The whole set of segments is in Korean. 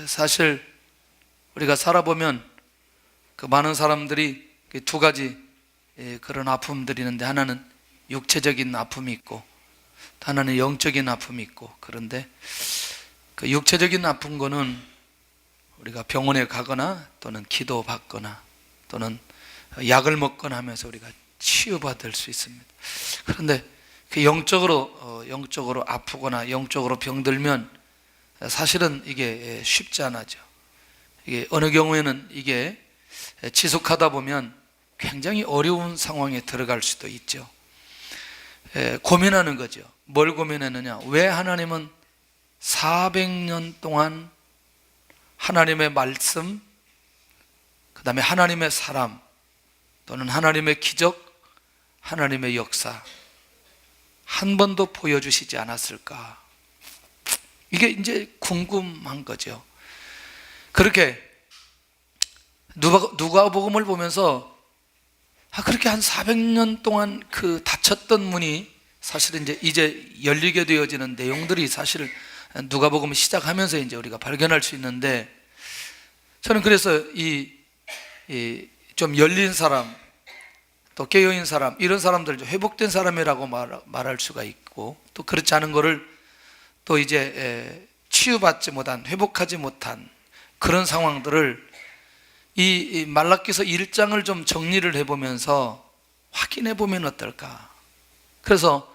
사실 우리가 살아보면 그 많은 사람들이 두 가지 그런 아픔들이 있는데, 하나는 육체적인 아픔이 있고 또 하나는 영적인 아픔이 있고, 그런데 그 육체적인 아픈 거는 우리가 병원에 가거나 또는 기도 받거나 또는 약을 먹거나 하면서 우리가 치유받을 수 있습니다. 그런데 그 영적으로 아프거나 영적으로 병들면 사실은 이게 쉽지 않아죠. 이게 어느 경우에는 이게 지속하다 보면 굉장히 어려운 상황에 들어갈 수도 있죠. 고민하는 거죠. 뭘 고민했느냐? 왜 하나님은 400년 동안 하나님의 말씀, 그 다음에 하나님의 사람, 또는 하나님의 기적, 하나님의 역사 한 번도 보여주시지 않았을까? 이게 이제 궁금한 거죠. 그렇게 누가복음을 보면서 그렇게 한 400년 동안 그 닫혔던 문이 사실은 이제 열리게 되어지는 내용들이 사실 누가복음 시작하면서 이제 우리가 발견할 수 있는데, 저는 그래서 이 좀 열린 사람, 또 깨어있는 사람, 이런 사람들 회복된 사람이라고 말할 수가 있고, 또 그렇지 않은 거를 또 이제 치유받지 못한, 회복하지 못한 그런 상황들을 이 말라기서 1장을 좀 정리를 해보면서 확인해 보면 어떨까. 그래서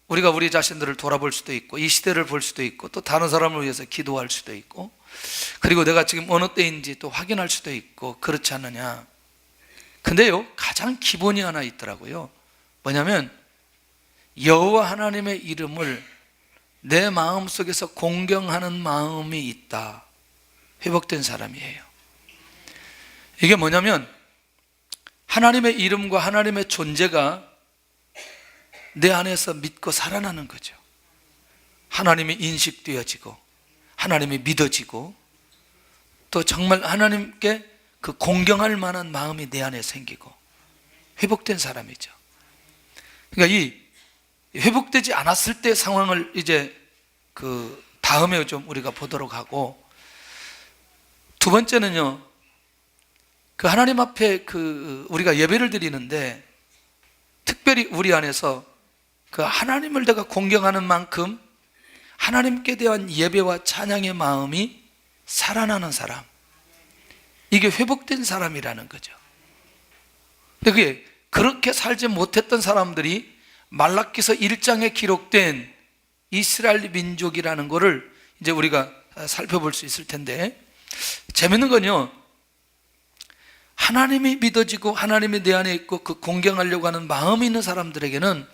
우리가 우리 자신들을 돌아볼 수도 있고, 이 시대를 볼 수도 있고, 또 다른 사람을 위해서 기도할 수도 있고, 그리고 내가 지금 어느 때인지 또 확인할 수도 있고, 그렇지 않느냐. 근데요, 가장 기본이 하나 있더라고요. 뭐냐면 여호와 하나님의 이름을 내 마음속에서 공경하는 마음이 있다. 회복된 사람이에요. 이게 뭐냐면 하나님의 이름과 하나님의 존재가 내 안에서 믿고 살아나는 거죠. 하나님이 인식되어지고 하나님이 믿어지고, 또 정말 하나님께 그 공경할 만한 마음이 내 안에 생기고, 회복된 사람이죠. 그러니까 이 회복되지 않았을 때 상황을 이제 그 다음에 좀 우리가 보도록 하고, 두 번째는요, 그 하나님 앞에 그 우리가 예배를 드리는데 특별히 우리 안에서 그 하나님을 내가 공경하는 만큼 하나님께 대한 예배와 찬양의 마음이 살아나는 사람, 이게 회복된 사람이라는 거죠. 그게 그렇게 살지 못했던 사람들이 말라기서 1장에 기록된 이스라엘 민족이라는 것을 이제 우리가 살펴볼 수 있을 텐데, 재밌는 건요, 하나님이 믿어지고 하나님이 내 안에 있고 그 공경하려고 하는 마음이 있는 사람들에게는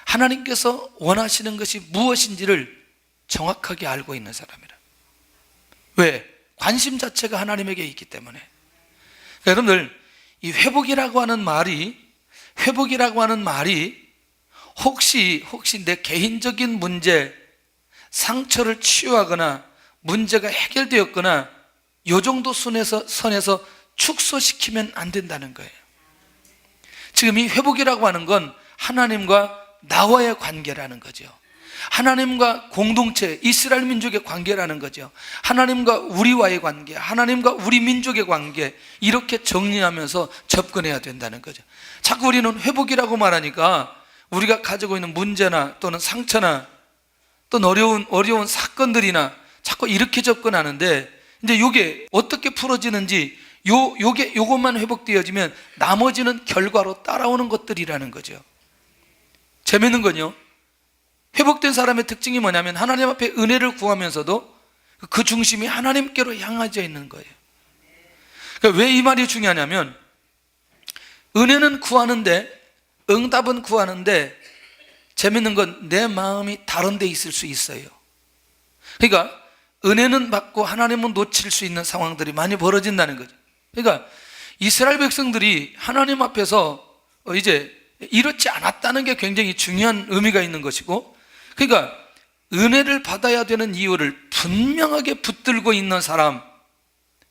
하나님께서 원하시는 것이 무엇인지를 정확하게 알고 있는 사람이라. 왜? 관심 자체가 하나님에게 있기 때문에. 여러분들, 이 회복이라고 하는 말이 혹시 내 개인적인 문제, 상처를 치유하거나 문제가 해결되었거나 요 정도 선에서 축소시키면 안 된다는 거예요. 지금 이 회복이라고 하는 건 하나님과 나와의 관계라는 거죠. 하나님과 공동체, 이스라엘 민족의 관계라는 거죠. 하나님과 우리와의 관계, 하나님과 우리 민족의 관계, 이렇게 정리하면서 접근해야 된다는 거죠. 자꾸 우리는 회복이라고 말하니까 우리가 가지고 있는 문제나 또는 상처나 또 어려운 사건들이나 자꾸 이렇게 접근하는데, 이제 이게 어떻게 풀어지는지 요것만 회복되어지면 나머지는 결과로 따라오는 것들이라는 거죠. 재밌는 건요, 회복된 사람의 특징이 뭐냐면 하나님 앞에 은혜를 구하면서도 그 중심이 하나님께로 향해져 있는 거예요. 그러니까 왜 이 말이 중요하냐면, 은혜는 구하는데, 응답은 구하는데, 재밌는 건 내 마음이 다른 데 있을 수 있어요. 그러니까 은혜는 받고 하나님은 놓칠 수 있는 상황들이 많이 벌어진다는 거죠. 그러니까 이스라엘 백성들이 하나님 앞에서 이제 이렇지 않았다는 게 굉장히 중요한 의미가 있는 것이고, 그러니까 은혜를 받아야 되는 이유를 분명하게 붙들고 있는 사람,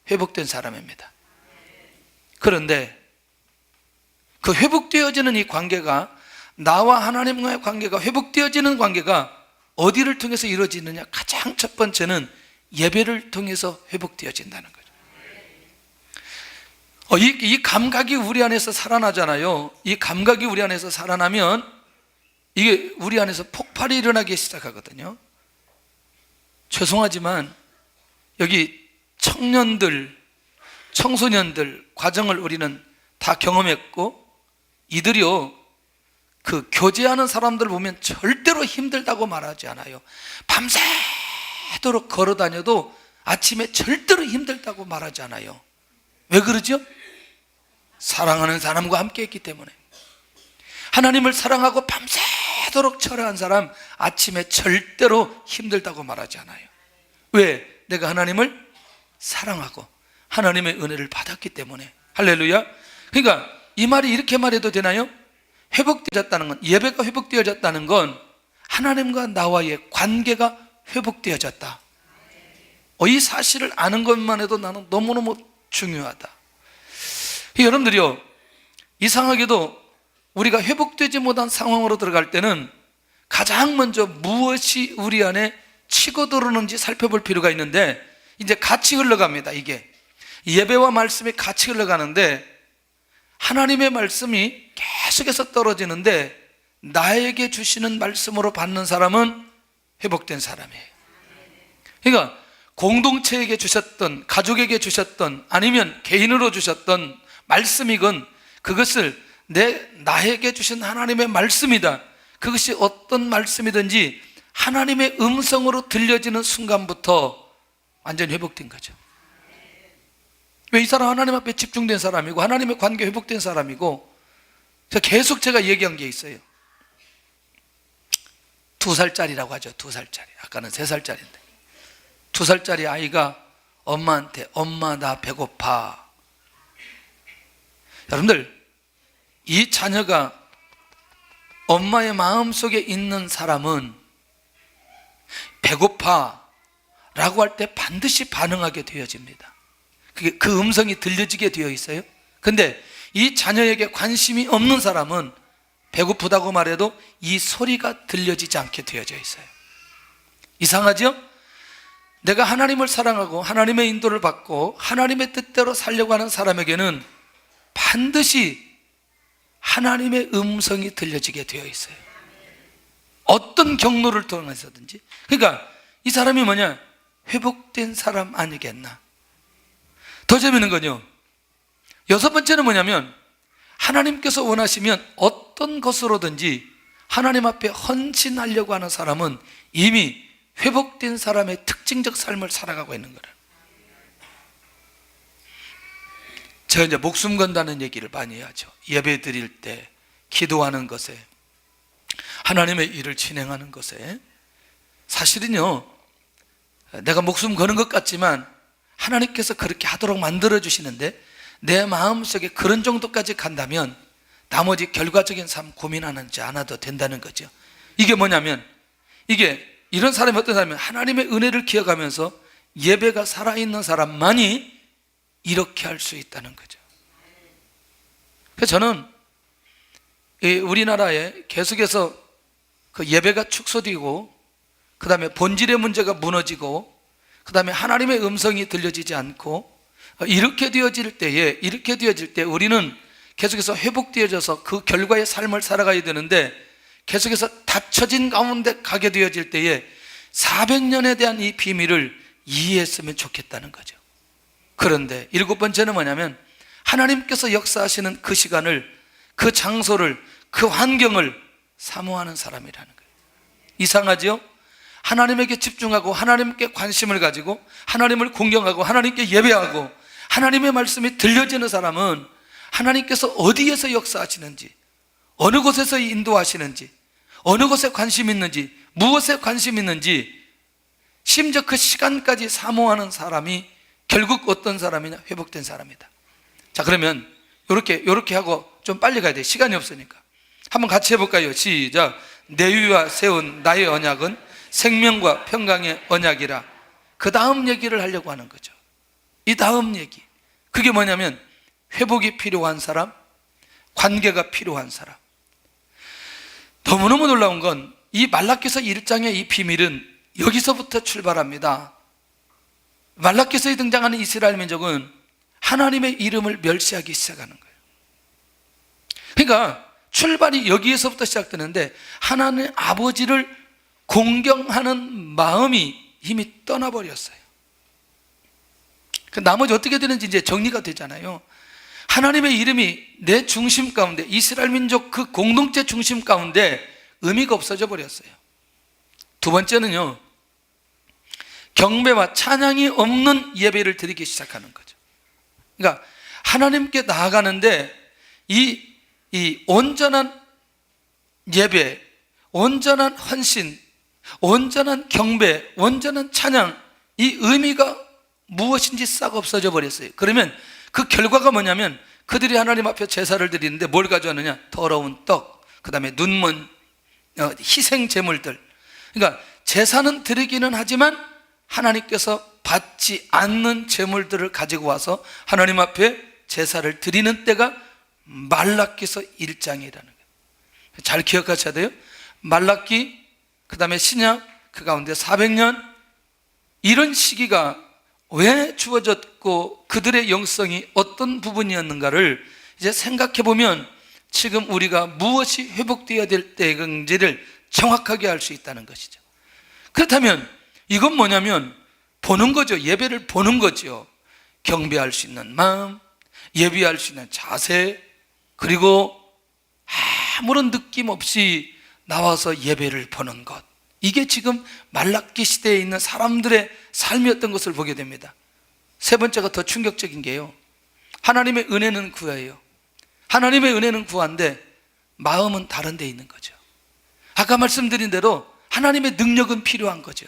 회복된 사람입니다. 그런데 그 회복되어지는 이 관계가, 나와 하나님과의 관계가, 회복되어지는 관계가 어디를 통해서 이루어지느냐? 가장 첫 번째는 예배를 통해서 회복되어진다는 거죠. 이 감각이 우리 안에서 살아나잖아요. 이 감각이 우리 안에서 살아나면 이게 우리 안에서 폭발이 일어나기 시작하거든요. 죄송하지만 여기 청년들, 청소년들 과정을 우리는 다 경험했고, 이들이요 그 교제하는 사람들 보면 절대로 힘들다고 말하지 않아요. 밤새도록 걸어 다녀도 아침에 절대로 힘들다고 말하지 않아요. 왜 그러죠? 사랑하는 사람과 함께 했기 때문에. 하나님을 사랑하고 밤새도록 철회한 사람 아침에 절대로 힘들다고 말하지 않아요. 왜? 내가 하나님을 사랑하고 하나님의 은혜를 받았기 때문에. 할렐루야. 그러니까 이 말이 이렇게 말해도 되나요? 회복되어졌다는 건, 예배가 회복되어졌다는 건 하나님과 나와의 관계가 회복되어졌다. 이 사실을 아는 것만 해도 나는 너무너무 중요하다. 여러분들이요, 이상하게도 우리가 회복되지 못한 상황으로 들어갈 때는 가장 먼저 무엇이 우리 안에 치고 들어오는지 살펴볼 필요가 있는데, 이제 같이 흘러갑니다. 이게 예배와 말씀이 같이 흘러가는데, 하나님의 말씀이 계속해서 떨어지는데 나에게 주시는 말씀으로 받는 사람은 회복된 사람이에요. 그러니까 공동체에게 주셨던, 가족에게 주셨던, 아니면 개인으로 주셨던 말씀이건 그것을 나에게 주신 하나님의 말씀이다, 그것이 어떤 말씀이든지 하나님의 음성으로 들려지는 순간부터 완전히 회복된 거죠. 왜? 이 사람 하나님 앞에 집중된 사람이고 하나님의 관계 회복된 사람이고. 계속 제가 얘기한 게 있어요. 2살짜리라고 하죠. 2살짜리. 아까는 3살짜리인데 2살짜리 아이가 엄마한테 엄마 나 배고파. 여러분들, 이 자녀가 엄마의 마음속에 있는 사람은 배고파 라고 할 때 반드시 반응하게 되어집니다. 그 음성이 들려지게 되어 있어요. 근데 이 자녀에게 관심이 없는 사람은 배고프다고 말해도 이 소리가 들려지지 않게 되어져 있어요. 이상하죠? 내가 하나님을 사랑하고 하나님의 인도를 받고 하나님의 뜻대로 살려고 하는 사람에게는 반드시 하나님의 음성이 들려지게 되어 있어요. 어떤 경로를 통해서든지. 그러니까 이 사람이 뭐냐? 회복된 사람 아니겠나? 더 재미있는 건요, 6번째는 뭐냐면, 하나님께서 원하시면 어떤 것으로든지 하나님 앞에 헌신하려고 하는 사람은 이미 회복된 사람의 특징적 삶을 살아가고 있는 거예요. 제가 이제 목숨 건다는 얘기를 많이 하죠. 예배 드릴 때, 기도하는 것에, 하나님의 일을 진행하는 것에. 사실은요, 내가 목숨 거는 것 같지만 하나님께서 그렇게 하도록 만들어 주시는데, 내 마음속에 그런 정도까지 간다면 나머지 결과적인 삶 고민하지 않아도 된다는 거죠. 이게 뭐냐면, 이게 이런 사람이 어떤 사람이면 하나님의 은혜를 기억하면서 예배가 살아있는 사람만이 이렇게 할 수 있다는 거죠. 그래서 저는 우리나라에 계속해서 그 예배가 축소되고, 그 다음에 본질의 문제가 무너지고, 그 다음에 하나님의 음성이 들려지지 않고, 이렇게 되어질 때 우리는 계속해서 회복되어져서 그 결과의 삶을 살아가야 되는데, 계속해서 닫혀진 가운데 가게 되어질 때에 400년에 대한 이 비밀을 이해했으면 좋겠다는 거죠. 그런데 7번째는 뭐냐면, 하나님께서 역사하시는 그 시간을, 그 장소를, 그 환경을 사모하는 사람이라는 거예요. 이상하죠? 하나님에게 집중하고 하나님께 관심을 가지고 하나님을 공경하고 하나님께 예배하고 하나님의 말씀이 들려지는 사람은 하나님께서 어디에서 역사하시는지, 어느 곳에서 인도하시는지, 어느 곳에 관심 있는지, 무엇에 관심 있는지, 심지어 그 시간까지 사모하는 사람이 결국 어떤 사람이냐? 회복된 사람이다. 자, 그러면 요렇게 하고 좀 빨리 가야 돼. 시간이 없으니까. 한번 같이 해볼까요? 시작. 내 위와 세운 나의 언약은 생명과 평강의 언약이라. 그 다음 얘기를 하려고 하는 거죠. 이 다음 얘기, 그게 뭐냐면 회복이 필요한 사람, 관계가 필요한 사람. 너무너무 놀라운 건 이 말라기서 1장의 이 비밀은 여기서부터 출발합니다. 말라기서에 등장하는 이스라엘 민족은 하나님의 이름을 멸시하기 시작하는 거예요. 그러니까 출발이 여기에서부터 시작되는데 하나님 아버지를 공경하는 마음이 이미 떠나버렸어요. 나머지 어떻게 되는지 이제 정리가 되잖아요. 하나님의 이름이 내 중심 가운데, 이스라엘 민족 그 공동체 중심 가운데 의미가 없어져 버렸어요. 두 번째는요, 경배와 찬양이 없는 예배를 드리기 시작하는 거죠. 그러니까 하나님께 나아가는데 이 온전한 예배, 온전한 헌신, 온전한 경배, 온전한 찬양, 이 의미가 무엇인지 싹 없어져 버렸어요. 그러면 그 결과가 뭐냐면 그들이 하나님 앞에 제사를 드리는데 뭘 가져왔느냐? 더러운 떡, 그 다음에 눈먼 희생 제물들. 그러니까 제사는 드리기는 하지만 하나님께서 받지 않는 제물들을 가지고 와서 하나님 앞에 제사를 드리는 때가 말라기서 1장이라는 거예요. 잘 기억하셔야 돼요. 말라기, 그 다음에 신약, 그 가운데 400년, 이런 시기가 왜 주어졌고 그들의 영성이 어떤 부분이었는가를 이제 생각해 보면 지금 우리가 무엇이 회복되어야 될 때인지를 정확하게 알 수 있다는 것이죠. 그렇다면 이건 뭐냐면 보는 거죠. 예배를 보는 거죠. 경배할 수 있는 마음, 예배할 수 있는 자세, 그리고 아무런 느낌 없이 나와서 예배를 보는 것. 이게 지금 말라기 시대에 있는 사람들의 삶이었던 것을 보게 됩니다. 세 번째가 더 충격적인 게요, 하나님의 은혜는 구해요. 하나님의 은혜는 구한데 마음은 다른 데 있는 거죠. 아까 말씀드린 대로 하나님의 능력은 필요한 거죠.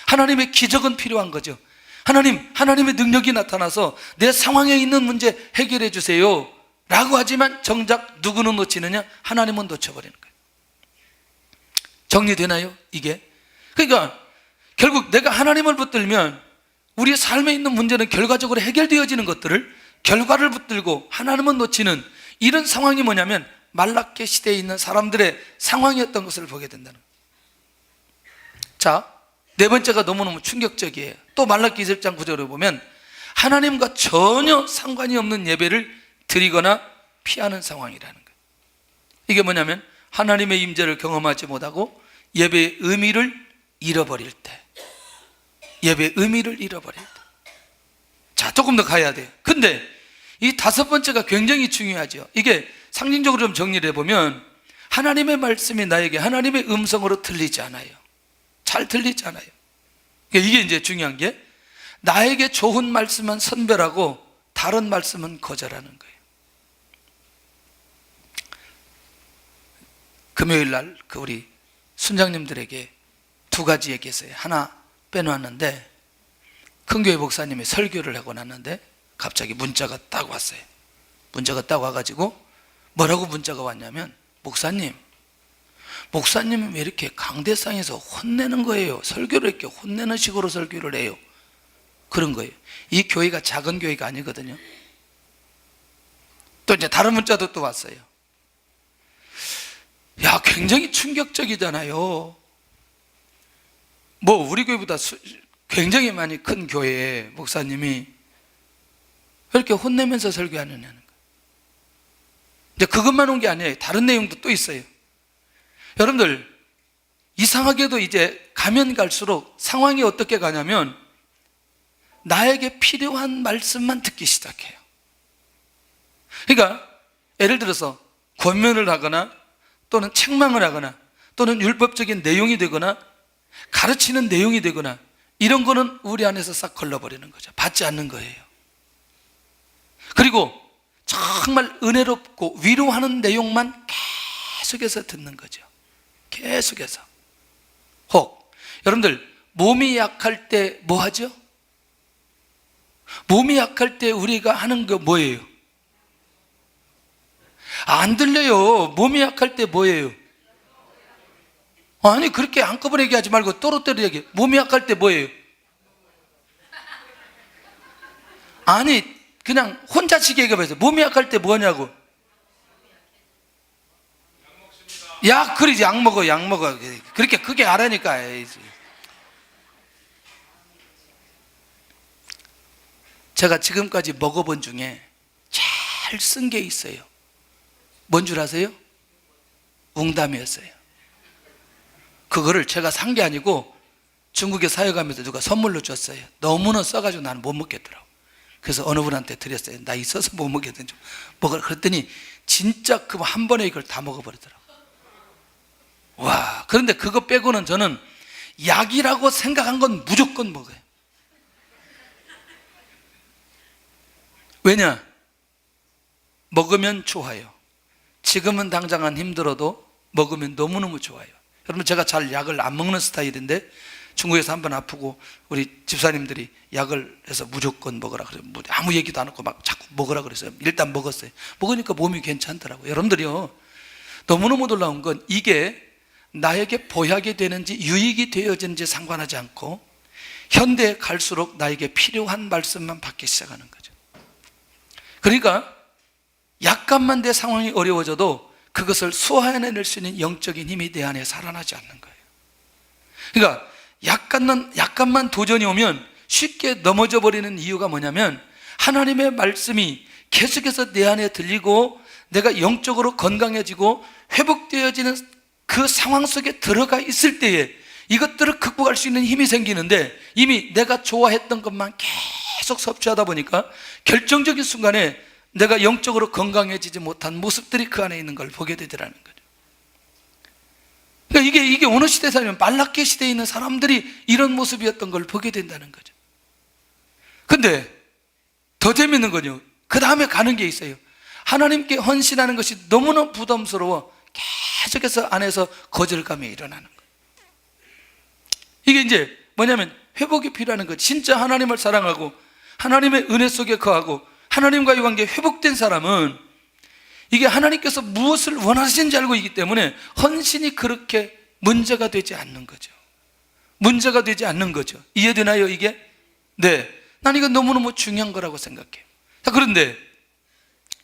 하나님의 기적은 필요한 거죠. 하나님의 능력이 나타나서 내 상황에 있는 문제 해결해 주세요 라고 하지만 정작 누구는 놓치느냐? 하나님은 놓쳐버리는 거예요. 정리되나요? 이게? 그러니까 결국 내가 하나님을 붙들면 우리의 삶에 있는 문제는 결과적으로 해결되어지는 것들을, 결과를 붙들고 하나님은 놓치는 이런 상황이 뭐냐면 말라기 시대에 있는 사람들의 상황이었던 것을 보게 된다는 거예요. 자, 네 번째가 너무너무 충격적이에요. 또 말라기 1장 9절을 보면 하나님과 전혀 상관이 없는 예배를 드리거나 피하는 상황이라는 거예요. 이게 뭐냐면 하나님의 임재를 경험하지 못하고 예배의 의미를 잃어버릴 때, 예배의 의미를 잃어버릴 때. 자, 조금 더 가야 돼요. 근데 이 다섯 번째가 굉장히 중요하죠. 이게 상징적으로 좀 정리를 해보면 하나님의 말씀이 나에게 하나님의 음성으로 들리지 않아요. 잘 들리지 않아요. 이게 이제 중요한 게, 나에게 좋은 말씀은 선별하고 다른 말씀은 거절하는 거예요. 금요일 날 그 우리 순장님들에게 두 가지 얘기했어요. 하나 빼놓았는데, 큰 교회 목사님이 설교를 하고 났는데 갑자기 문자가 딱 왔어요. 문자가 딱 와가지고 뭐라고 문자가 왔냐면, 목사님이 왜 이렇게 강대상에서 혼내는 거예요? 설교를 이렇게 혼내는 식으로 설교를 해요. 그런 거예요. 이 교회가 작은 교회가 아니거든요. 또 이제 다른 문자도 또 왔어요. 야, 굉장히 충격적이잖아요. 뭐 우리 교회보다 굉장히 많이 큰 교회에 목사님이 왜 이렇게 혼내면서 설교하느냐는 거예요. 이제 그것만 온 게 아니에요. 다른 내용도 또 있어요. 여러분들, 이상하게도 이제 가면 갈수록 상황이 어떻게 가냐면 나에게 필요한 말씀만 듣기 시작해요. 그러니까 예를 들어서 권면을 하거나 또는 책망을 하거나 또는 율법적인 내용이 되거나 가르치는 내용이 되거나 이런 거는 우리 안에서 싹 걸러버리는 거죠. 받지 않는 거예요. 그리고 정말 은혜롭고 위로하는 내용만 계속해서 듣는 거죠. 계속해서. 혹 여러분들, 몸이 약할 때 뭐 하죠? 몸이 약할 때 우리가 하는 거 뭐예요? 안 들려요. 몸이 약할 때 뭐예요? 아니, 그렇게 한꺼번에 얘기하지 말고 또로또로 얘기해. 몸이 약할 때 뭐예요? 아니, 그냥 혼자씩 얘기해봐요. 몸이 약할 때 뭐냐고. 약, 그러지. 약 먹어, 약 먹어. 그렇게 크게 하라니까. 제가 지금까지 먹어본 중에 잘 쓴 게 있어요. 뭔 줄 아세요? 웅담이었어요. 그거를 제가 산 게 아니고 중국에 사회 가면서 누가 선물로 줬어요. 너무나 써가지고 나는 못 먹겠더라고. 그래서 어느 분한테 드렸어요. 나 있어서 못 먹겠는지 먹으라. 그랬더니 진짜 그 한 번에 이걸 다 먹어버리더라고. 와, 그런데 그거 빼고는 저는 약이라고 생각한 건 무조건 먹어요. 왜냐? 먹으면 좋아요. 지금은 당장 안 힘들어도 먹으면 너무너무 좋아요. 여러분, 제가 잘 약을 안 먹는 스타일인데 중국에서 한번 아프고 우리 집사님들이 약을 해서 무조건 먹으라 그래요. 아무 얘기도 안 하고 막 자꾸 먹으라 그랬어요. 일단 먹었어요. 먹으니까 몸이 괜찮더라고요. 여러분들이요, 너무너무 놀라운 건 이게 나에게 보약이 되는지 유익이 되어지는지 상관하지 않고 현대에 갈수록 나에게 필요한 말씀만 받기 시작하는 거죠. 그러니까 약간만 내 상황이 어려워져도 그것을 수화해낼 수 있는 영적인 힘이 내 안에 살아나지 않는 거예요. 그러니까 약간만 도전이 오면 쉽게 넘어져 버리는 이유가 뭐냐면 하나님의 말씀이 계속해서 내 안에 들리고 내가 영적으로 건강해지고 회복되어지는 그 상황 속에 들어가 있을 때에 이것들을 극복할 수 있는 힘이 생기는데 이미 내가 좋아했던 것만 계속 섭취하다 보니까 결정적인 순간에 내가 영적으로 건강해지지 못한 모습들이 그 안에 있는 걸 보게 되더라는 거죠. 그러니까 이게 어느 시대에 살면 말라기 시대에 있는 사람들이 이런 모습이었던 걸 보게 된다는 거죠. 근데 더 재밌는 건요, 그 다음에 가는 게 있어요. 하나님께 헌신하는 것이 너무나 부담스러워 계속해서 안에서 거절감이 일어나는 거예요. 이게 이제 뭐냐면 회복이 필요한 거죠. 진짜 하나님을 사랑하고 하나님의 은혜 속에 거하고 하나님과의 관계 회복된 사람은 이게 하나님께서 무엇을 원하시는지 알고 있기 때문에 헌신이 그렇게 문제가 되지 않는 거죠. 문제가 되지 않는 거죠. 이해되나요, 이게? 네. 난 이거 너무너무 중요한 거라고 생각해요. 자, 그런데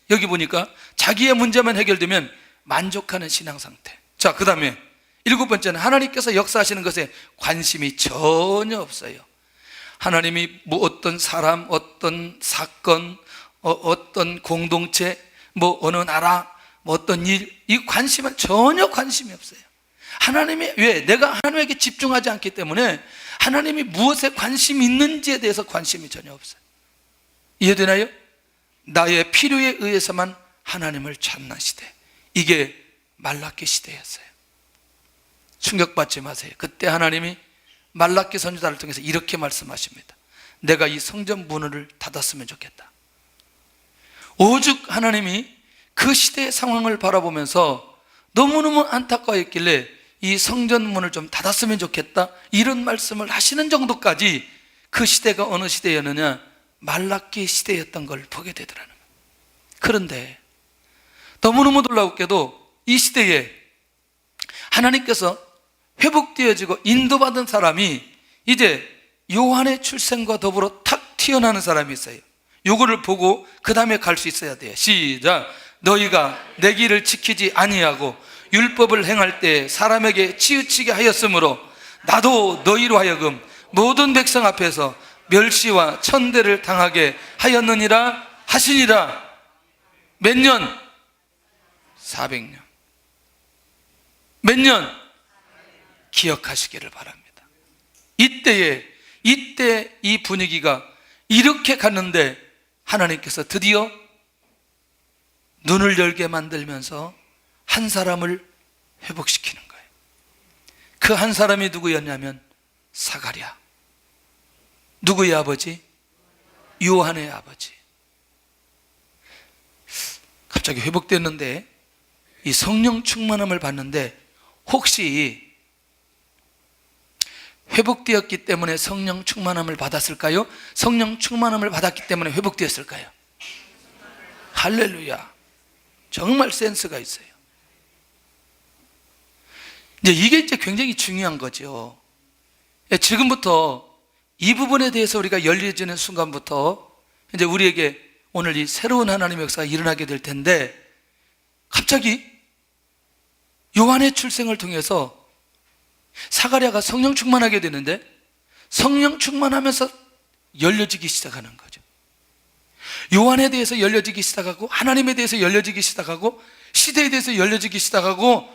여기 보니까 자기의 문제만 해결되면 만족하는 신앙 상태. 자, 그 다음에 7번째는 하나님께서 역사하시는 것에 관심이 전혀 없어요. 하나님이 뭐 어떤 사람, 어떤 사건, 어떤 공동체, 뭐 어느 나라, 뭐 어떤 일, 이 관심은 전혀 관심이 없어요. 하나님이 왜? 내가 하나님에게 집중하지 않기 때문에 하나님이 무엇에 관심이 있는지에 대해서 관심이 전혀 없어요. 이해되나요? 나의 필요에 의해서만 하나님을 찾는 시대. 이게 말라기 시대였어요. 충격받지 마세요. 그때 하나님이 말라기 선지자를 통해서 이렇게 말씀하십니다. 내가 이 성전 문을 닫았으면 좋겠다. 오죽 하나님이 그 시대의 상황을 바라보면서 너무너무 안타까워했길래 이 성전 문을 좀 닫았으면 좋겠다, 이런 말씀을 하시는 정도까지 그 시대가 어느 시대였느냐? 말라기 시대였던 걸 보게 되더라는 거예요. 그런데 너무너무 놀랍게도 이 시대에 하나님께서 회복되어지고 인도받은 사람이 이제 요한의 출생과 더불어 탁 튀어나오는 사람이 있어요. 요거를 보고 그 다음에 갈 수 있어야 돼요. 시작. 너희가 내 길을 지키지 아니하고 율법을 행할 때 사람에게 치우치게 하였으므로 나도 너희로 하여금 모든 백성 앞에서 멸시와 천대를 당하게 하였느니라 하시니라. 몇 년? 400년. 몇 년? 기억하시기를 바랍니다. 이때 이 분위기가 이렇게 갔는데 하나님께서 드디어 눈을 열게 만들면서 한 사람을 회복시키는 거예요. 그 한 사람이 누구였냐면 사가랴. 누구의 아버지? 요한의 아버지. 갑자기 회복됐는데 이 성령 충만함을 받는데 혹시 회복되었기 때문에 성령 충만함을 받았을까요? 성령 충만함을 받았기 때문에 회복되었을까요? 할렐루야. 정말 센스가 있어요. 이게 이제 굉장히 중요한 거죠. 지금부터 이 부분에 대해서 우리가 열려지는 순간부터 이제 우리에게 오늘 이 새로운 하나님의 역사가 일어나게 될 텐데, 갑자기 요한의 출생을 통해서 사가랴가 성령 충만하게 되는데 성령 충만하면서 열려지기 시작하는 거죠. 요한에 대해서 열려지기 시작하고, 하나님에 대해서 열려지기 시작하고, 시대에 대해서 열려지기 시작하고,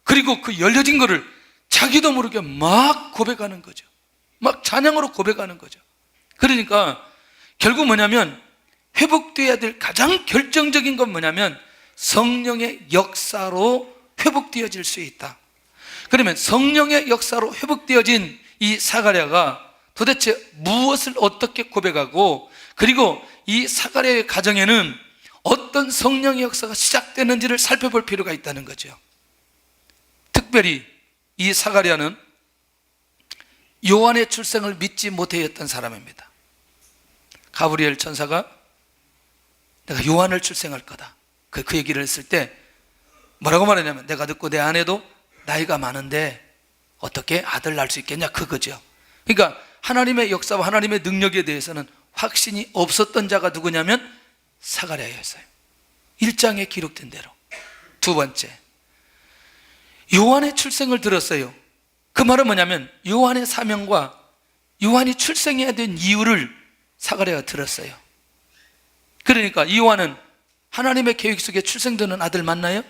그리고 그 열려진 거를 자기도 모르게 막 고백하는 거죠. 막 찬양으로 고백하는 거죠. 그러니까 결국 뭐냐면, 회복되어야 될 가장 결정적인 건 뭐냐면 성령의 역사로 회복되어질 수 있다. 그러면 성령의 역사로 회복되어진 이 사가랴가 도대체 무엇을 어떻게 고백하고, 그리고 이 사가랴의 가정에는 어떤 성령의 역사가 시작되는지를 살펴볼 필요가 있다는 거죠. 특별히 이 사가랴는 요한의 출생을 믿지 못했던 사람입니다. 가브리엘 천사가 내가 요한을 출생할 거다, 그 얘기를 했을 때 뭐라고 말하냐면, 내가 듣고 내 아내도 나이가 많은데 어떻게 아들 낳을 수 있겠냐, 그거죠. 그러니까 하나님의 역사와 하나님의 능력에 대해서는 확신이 없었던 자가 누구냐면 사가랴였어요. 1장에 기록된 대로. 두 번째, 요한의 출생을 들었어요. 그 말은 뭐냐면 요한의 사명과 요한이 출생해야 된 이유를 사가랴가 들었어요. 그러니까 이 요한은 하나님의 계획 속에 출생되는 아들 맞나요?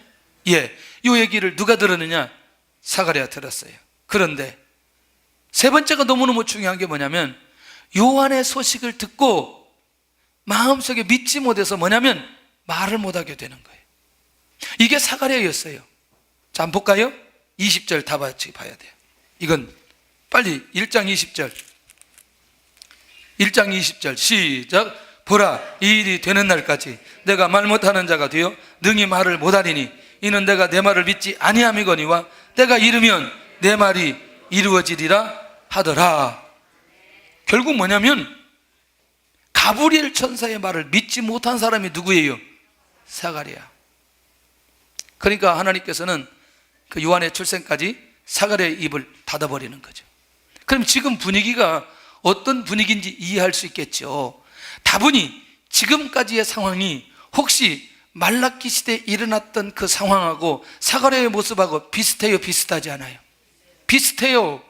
예. 이 얘기를 누가 들었느냐? 사가랴가 들었어요. 그런데 세 번째가 너무너무 중요한 게 뭐냐면, 요한의 소식을 듣고 마음속에 믿지 못해서 뭐냐면 말을 못하게 되는 거예요. 이게 사가랴였어요. 자, 한번 볼까요? 20절 다 같이 봐야 돼요. 이건 빨리 1장 20절 1장 20절 시작. 보라, 이 일이 되는 날까지 내가 말 못하는 자가 되어 능히 말을 못하리니 이는 내가 내 말을 믿지 아니함이거니와 내가 이르면 내 말이 이루어지리라 하더라. 결국 뭐냐면 가브리엘 천사의 말을 믿지 못한 사람이 누구예요? 사가랴. 그러니까 하나님께서는 그 요한의 출생까지 사가랴의 입을 닫아버리는 거죠. 그럼 지금 분위기가 어떤 분위기인지 이해할 수 있겠죠. 다분히 지금까지의 상황이 혹시 말라기 시대에 일어났던 그 상황하고 사가랴의 모습하고 비슷해요, 비슷하지 않아요? 비슷해요.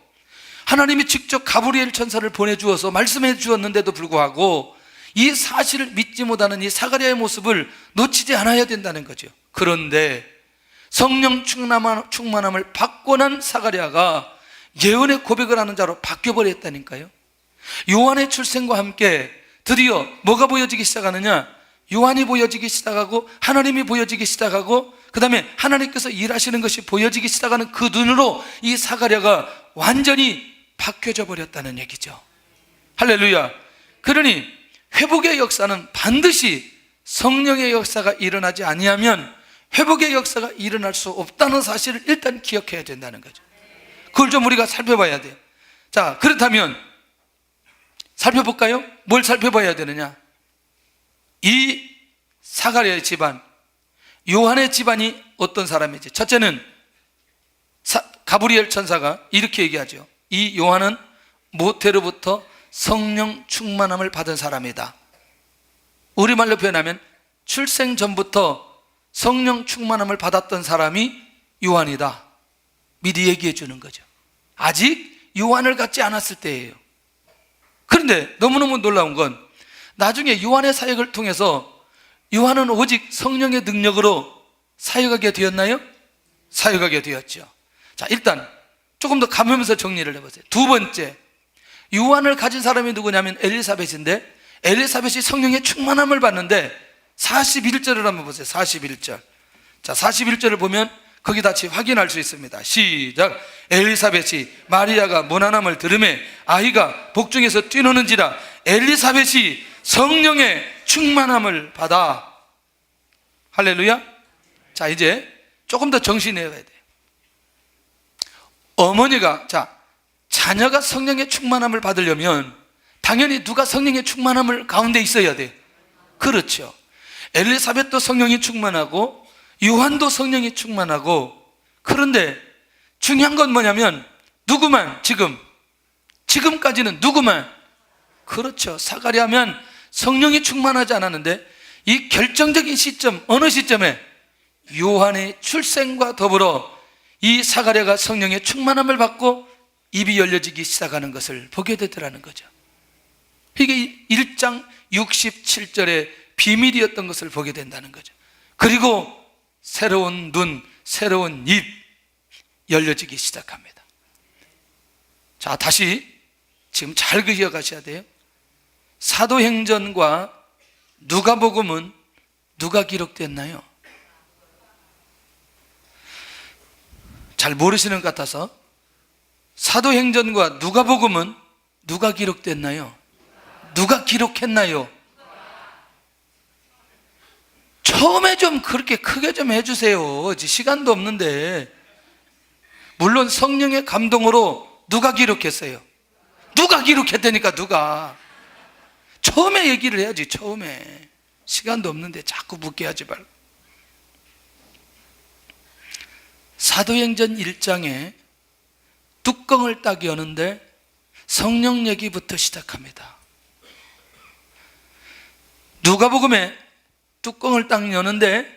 하나님이 직접 가브리엘 천사를 보내주어서 말씀해 주었는데도 불구하고 이 사실을 믿지 못하는 이 사가랴의 모습을 놓치지 않아야 된다는 거죠. 그런데 성령 충만함을 받고 난 사가랴가 예언의 고백을 하는 자로 바뀌어버렸다니까요. 요한의 출생과 함께 드디어 뭐가 보여지기 시작하느냐? 요한이 보여지기 시작하고 하나님이 보여지기 시작하고 그 다음에 하나님께서 일하시는 것이 보여지기 시작하는 그 눈으로 이 사가랴가 완전히 바뀌어져 버렸다는 얘기죠. 할렐루야. 그러니 회복의 역사는 반드시 성령의 역사가 일어나지 아니하면 회복의 역사가 일어날 수 없다는 사실을 일단 기억해야 된다는 거죠. 그걸 좀 우리가 살펴봐야 돼요. 자, 그렇다면 살펴볼까요? 뭘 살펴봐야 되느냐? 이 사가랴의 집안, 요한의 집안이 어떤 사람이지? 첫째는 가브리엘 천사가 이렇게 얘기하죠. 이 요한은 모태로부터 성령 충만함을 받은 사람이다. 우리말로 표현하면 출생 전부터 성령 충만함을 받았던 사람이 요한이다. 미리 얘기해 주는 거죠. 아직 요한을 갖지 않았을 때예요. 그런데 너무너무 놀라운 건 나중에 요한의 사역을 통해서 요한은 오직 성령의 능력으로 사역하게 되었나요? 사역하게 되었죠. 자, 일단 조금 더 가면서 정리를 해보세요. 두 번째, 요한을 가진 사람이 누구냐면 엘리사벳인데, 엘리사벳이 성령의 충만함을 받는데 41절을 한번 보세요. 41절. 자, 41절을 보면 거기 같이 확인할 수 있습니다. 시작. 엘리사벳이 마리아가 문안함을 들으매 아이가 복중에서 뛰노는지라 엘리사벳이 성령의 충만함을 받아. 할렐루야. 자, 이제 조금 더 정신해야 돼요. 어머니가, 자, 자녀가 성령의 충만함을 받으려면 당연히 누가 성령의 충만함을 가운데 있어야 돼. 그렇죠. 엘리사벳도 성령이 충만하고 요한도 성령이 충만하고, 그런데 중요한 건 뭐냐면 누구만, 지금까지는 누구만, 그렇죠, 사가랴면 성령이 충만하지 않았는데 이 결정적인 시점, 어느 시점에 요한의 출생과 더불어 이 사가랴가 성령의 충만함을 받고 입이 열려지기 시작하는 것을 보게 되더라는 거죠. 이게 1장 67절에 비밀이었던 것을 보게 된다는 거죠. 그리고 새로운 눈, 새로운 입 열려지기 시작합니다. 자, 다시 지금 잘 기억하셔야 돼요. 사도행전과 누가복음은 누가 기록됐나요? 잘 모르시는 것 같아서 사도행전과 누가복음은 누가 기록됐나요? 누가 기록했나요? 처음에 좀 그렇게 크게 좀 해주세요. 시간도 없는데. 물론 성령의 감동으로 누가 기록했어요? 누가 기록했다니까. 누가 처음에 얘기를 해야지. 처음에. 시간도 없는데 자꾸 묻게 하지 말고. 사도행전 1장에 뚜껑을 딱 여는데 성령 얘기부터 시작합니다. 누가복음에 뚜껑을 딱 여는데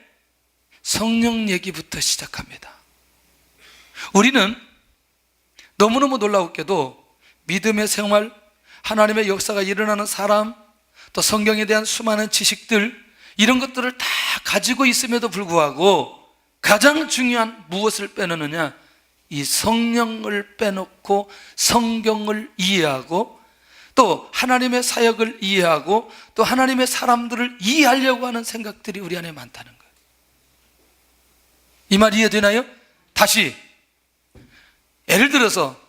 성령 얘기부터 시작합니다. 우리는 너무너무 놀라웠게도 믿음의 생활, 하나님의 역사가 일어나는 사람, 또 성경에 대한 수많은 지식들, 이런 것들을 다 가지고 있음에도 불구하고 가장 중요한 무엇을 빼놓느냐? 이 성령을 빼놓고 성경을 이해하고 또 하나님의 사역을 이해하고 또 하나님의 사람들을 이해하려고 하는 생각들이 우리 안에 많다는 거예요. 이 말 이해되나요? 다시, 예를 들어서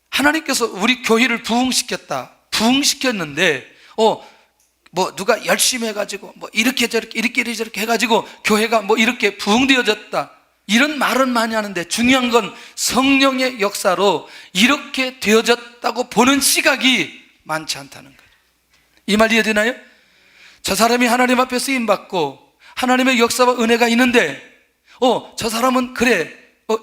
하나님께서 우리 교회를 부흥시켰다. 부흥시켰는데 뭐 누가 열심히 해가지고 뭐 이렇게 저렇게 이렇게 해가지고 교회가 뭐 이렇게 부흥되어졌다, 이런 말은 많이 하는데 중요한 건 성령의 역사로 이렇게 되어졌다고 보는 시각이 많지 않다는 거예요. 이 말 이해되나요? 저 사람이 하나님 앞에 쓰임받고 하나님의 역사와 은혜가 있는데 저 사람은 그래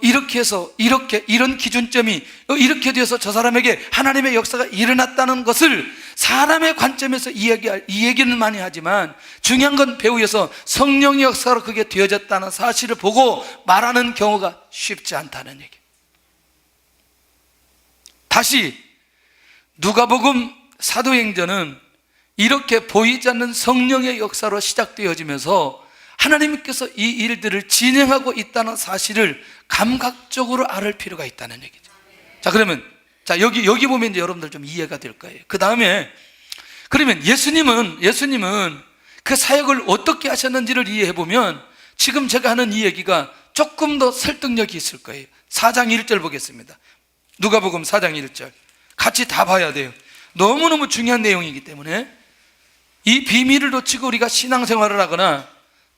이렇게 해서 이런 기준점이 이렇게 되어서 저 사람에게 하나님의 역사가 일어났다는 것을 사람의 관점에서 이 얘기는 많이 하지만 중요한 건 배우에서 성령의 역사로 그게 되어졌다는 사실을 보고 말하는 경우가 쉽지 않다는 얘기. 다시 누가복음, 사도행전은 이렇게 보이지 않는 성령의 역사로 시작되어지면서 하나님께서 이 일들을 진행하고 있다는 사실을 감각적으로 알을 필요가 있다는 얘기죠. 자, 그러면 여기 보면 이제 여러분들 좀 이해가 될 거예요. 그 다음에 그러면 예수님은 그 사역을 어떻게 하셨는지를 이해해 보면 지금 제가 하는 이 얘기가 조금 더 설득력이 있을 거예요. 4장 1절 보겠습니다. 누가복음 4장 1절 같이 다 봐야 돼요. 너무너무 중요한 내용이기 때문에 이 비밀을 놓치고 우리가 신앙생활을 하거나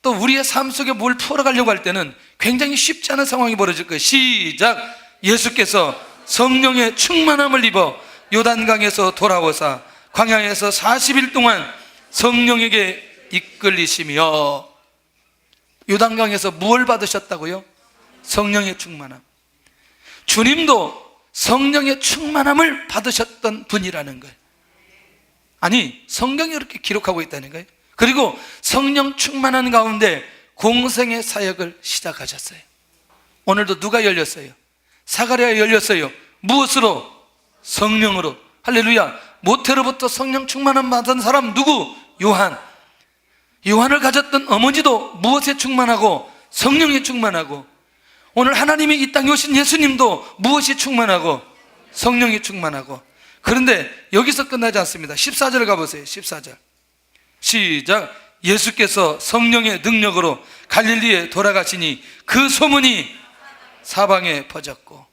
또 우리의 삶 속에 뭘 풀어가려고 할 때는 굉장히 쉽지 않은 상황이 벌어질 거예요. 시작. 예수께서 성령의 충만함을 입어 요단강에서 돌아오사 광야에서 40일 동안 성령에게 이끌리시며. 요단강에서 무엇을 받으셨다고요? 성령의 충만함. 주님도 성령의 충만함을 받으셨던 분이라는 거예요. 아니, 성경이 이렇게 기록하고 있다는 거예요. 그리고 성령 충만한 가운데 공생의 사역을 시작하셨어요. 오늘도 누가 열렸어요? 사가랴 열렸어요. 무엇으로? 성령으로. 할렐루야. 모태로부터 성령 충만함 받은 사람 누구? 요한. 요한을 가졌던 어머니도 무엇에 충만하고? 성령에 충만하고. 오늘 하나님이 이 땅에 오신 예수님도 무엇이 충만하고? 성령이 충만하고. 그런데 여기서 끝나지 않습니다. 14절 가보세요. 14절 시작. 예수께서 성령의 능력으로 갈릴리에 돌아가시니 그 소문이 사방에 퍼졌고.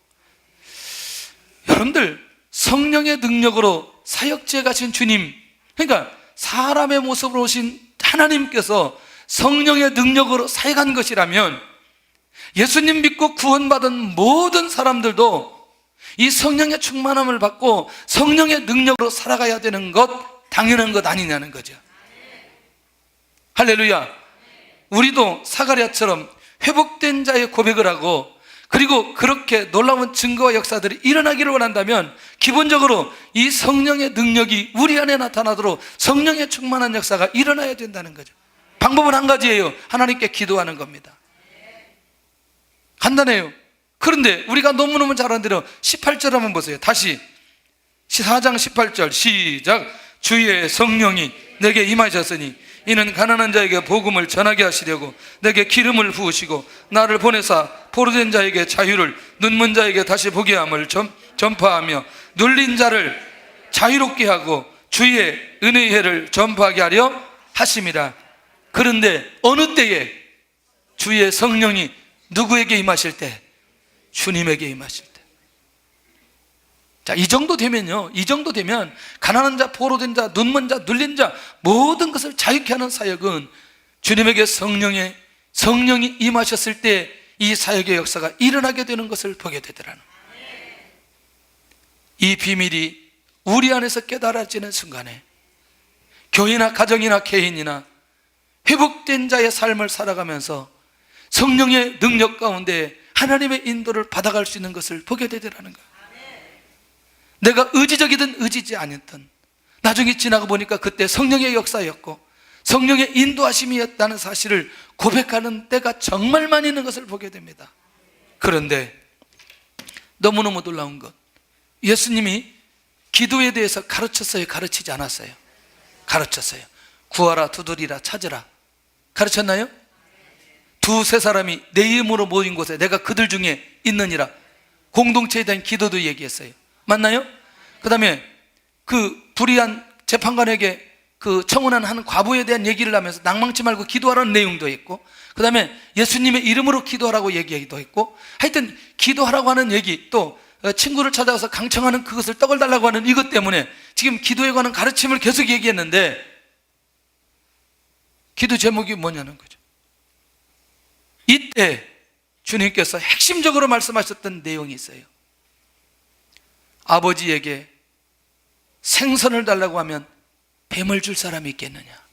여러분들, 성령의 능력으로 사역지에 가신 주님, 그러니까 사람의 모습으로 오신 하나님께서 성령의 능력으로 사역한 것이라면 예수님 믿고 구원받은 모든 사람들도 이 성령의 충만함을 받고 성령의 능력으로 살아가야 되는 것, 당연한 것 아니냐는 거죠. 할렐루야. 우리도 사가랴처럼 회복된 자의 고백을 하고 그리고 그렇게 놀라운 증거와 역사들이 일어나기를 원한다면 기본적으로 이 성령의 능력이 우리 안에 나타나도록 성령의 충만한 역사가 일어나야 된다는 거죠. 방법은 한 가지예요. 하나님께 기도하는 겁니다. 간단해요. 그런데 우리가 너무너무 잘 아는 대로 18절 한번 보세요. 다시 4장 18절 시작. 주의 성령이 내게 임하셨으니 이는 가난한 자에게 복음을 전하게 하시려고 내게 기름을 부으시고 나를 보내사 포로된 자에게 자유를, 눈먼 자에게 다시 보게 함을 전파하며 눌린 자를 자유롭게 하고 주의 은혜의 해를 전파하게 하려 하심이라. 그런데 어느 때에? 주의 성령이 누구에게 임하실 때? 주님에게 임하실 때. 자, 이 정도 되면요, 이 정도 되면 가난한 자, 포로된 자, 눈먼 자, 눌린 자 모든 것을 자유케 하는 사역은 주님에게 성령이 임하셨을 때 이 사역의 역사가 일어나게 되는 것을 보게 되더라는 거예요. 이 비밀이 우리 안에서 깨달아지는 순간에 교회나 가정이나 개인이나 회복된 자의 삶을 살아가면서 성령의 능력 가운데 하나님의 인도를 받아갈 수 있는 것을 보게 되더라는 거예요. 내가 의지적이든 의지지 않았든 나중에 지나고 보니까 그때 성령의 역사였고 성령의 인도하심이었다는 사실을 고백하는 때가 정말 많이 있는 것을 보게 됩니다. 그런데 너무너무 놀라운 것, 예수님이 기도에 대해서 가르쳤어요? 가르치지 않았어요? 가르쳤어요. 구하라, 두드리라, 찾으라. 가르쳤나요? 두세 사람이 내 이름으로 모인 곳에 내가 그들 중에 있느니라. 공동체에 대한 기도도 얘기했어요. 맞나요? 그 다음에 그 불의한 재판관에게 그 청혼한 한 과부에 대한 얘기를 하면서 낭망치 말고 기도하라는 내용도 있고, 그 다음에 예수님의 이름으로 기도하라고 얘기하기도 했고, 하여튼 기도하라고 하는 얘기, 또 친구를 찾아가서 강청하는 그것을 떡을 달라고 하는 이것 때문에 지금 기도에 관한 가르침을 계속 얘기했는데 기도 제목이 뭐냐는 거죠. 이때 주님께서 핵심적으로 말씀하셨던 내용이 있어요. 아버지에게 생선을 달라고 하면 뱀을 줄 사람이 있겠느냐.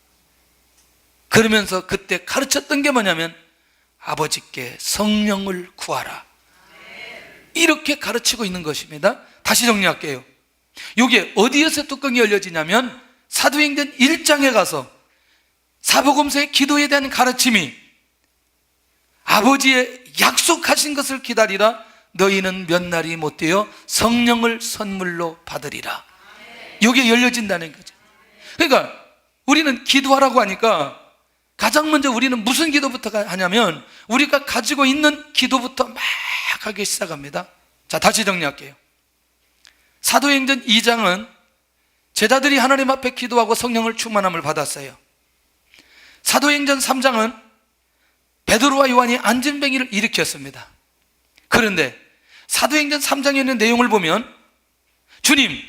그러면서 그때 가르쳤던 게 뭐냐면 아버지께 성령을 구하라. 이렇게 가르치고 있는 것입니다. 다시 정리할게요. 이게 어디에서 뚜껑이 열려지냐면 사도행전 1장에 가서 사복음서의 기도에 대한 가르침이 아버지의 약속하신 것을 기다리라. 너희는 몇 날이 못 되어 성령을 선물로 받으리라. 이게 열려진다는 거죠. 그러니까 우리는 기도하라고 하니까 가장 먼저 우리는 무슨 기도부터 하냐면 우리가 가지고 있는 기도부터 막 하기 시작합니다. 자, 다시 정리할게요. 사도행전 2장은 제자들이 하나님 앞에 기도하고 성령을 충만함을 받았어요. 사도행전 3장은 베드로와 요한이 안진뱅이를 일으켰습니다. 그런데 사도행전 3장에 있는 내용을 보면 주님,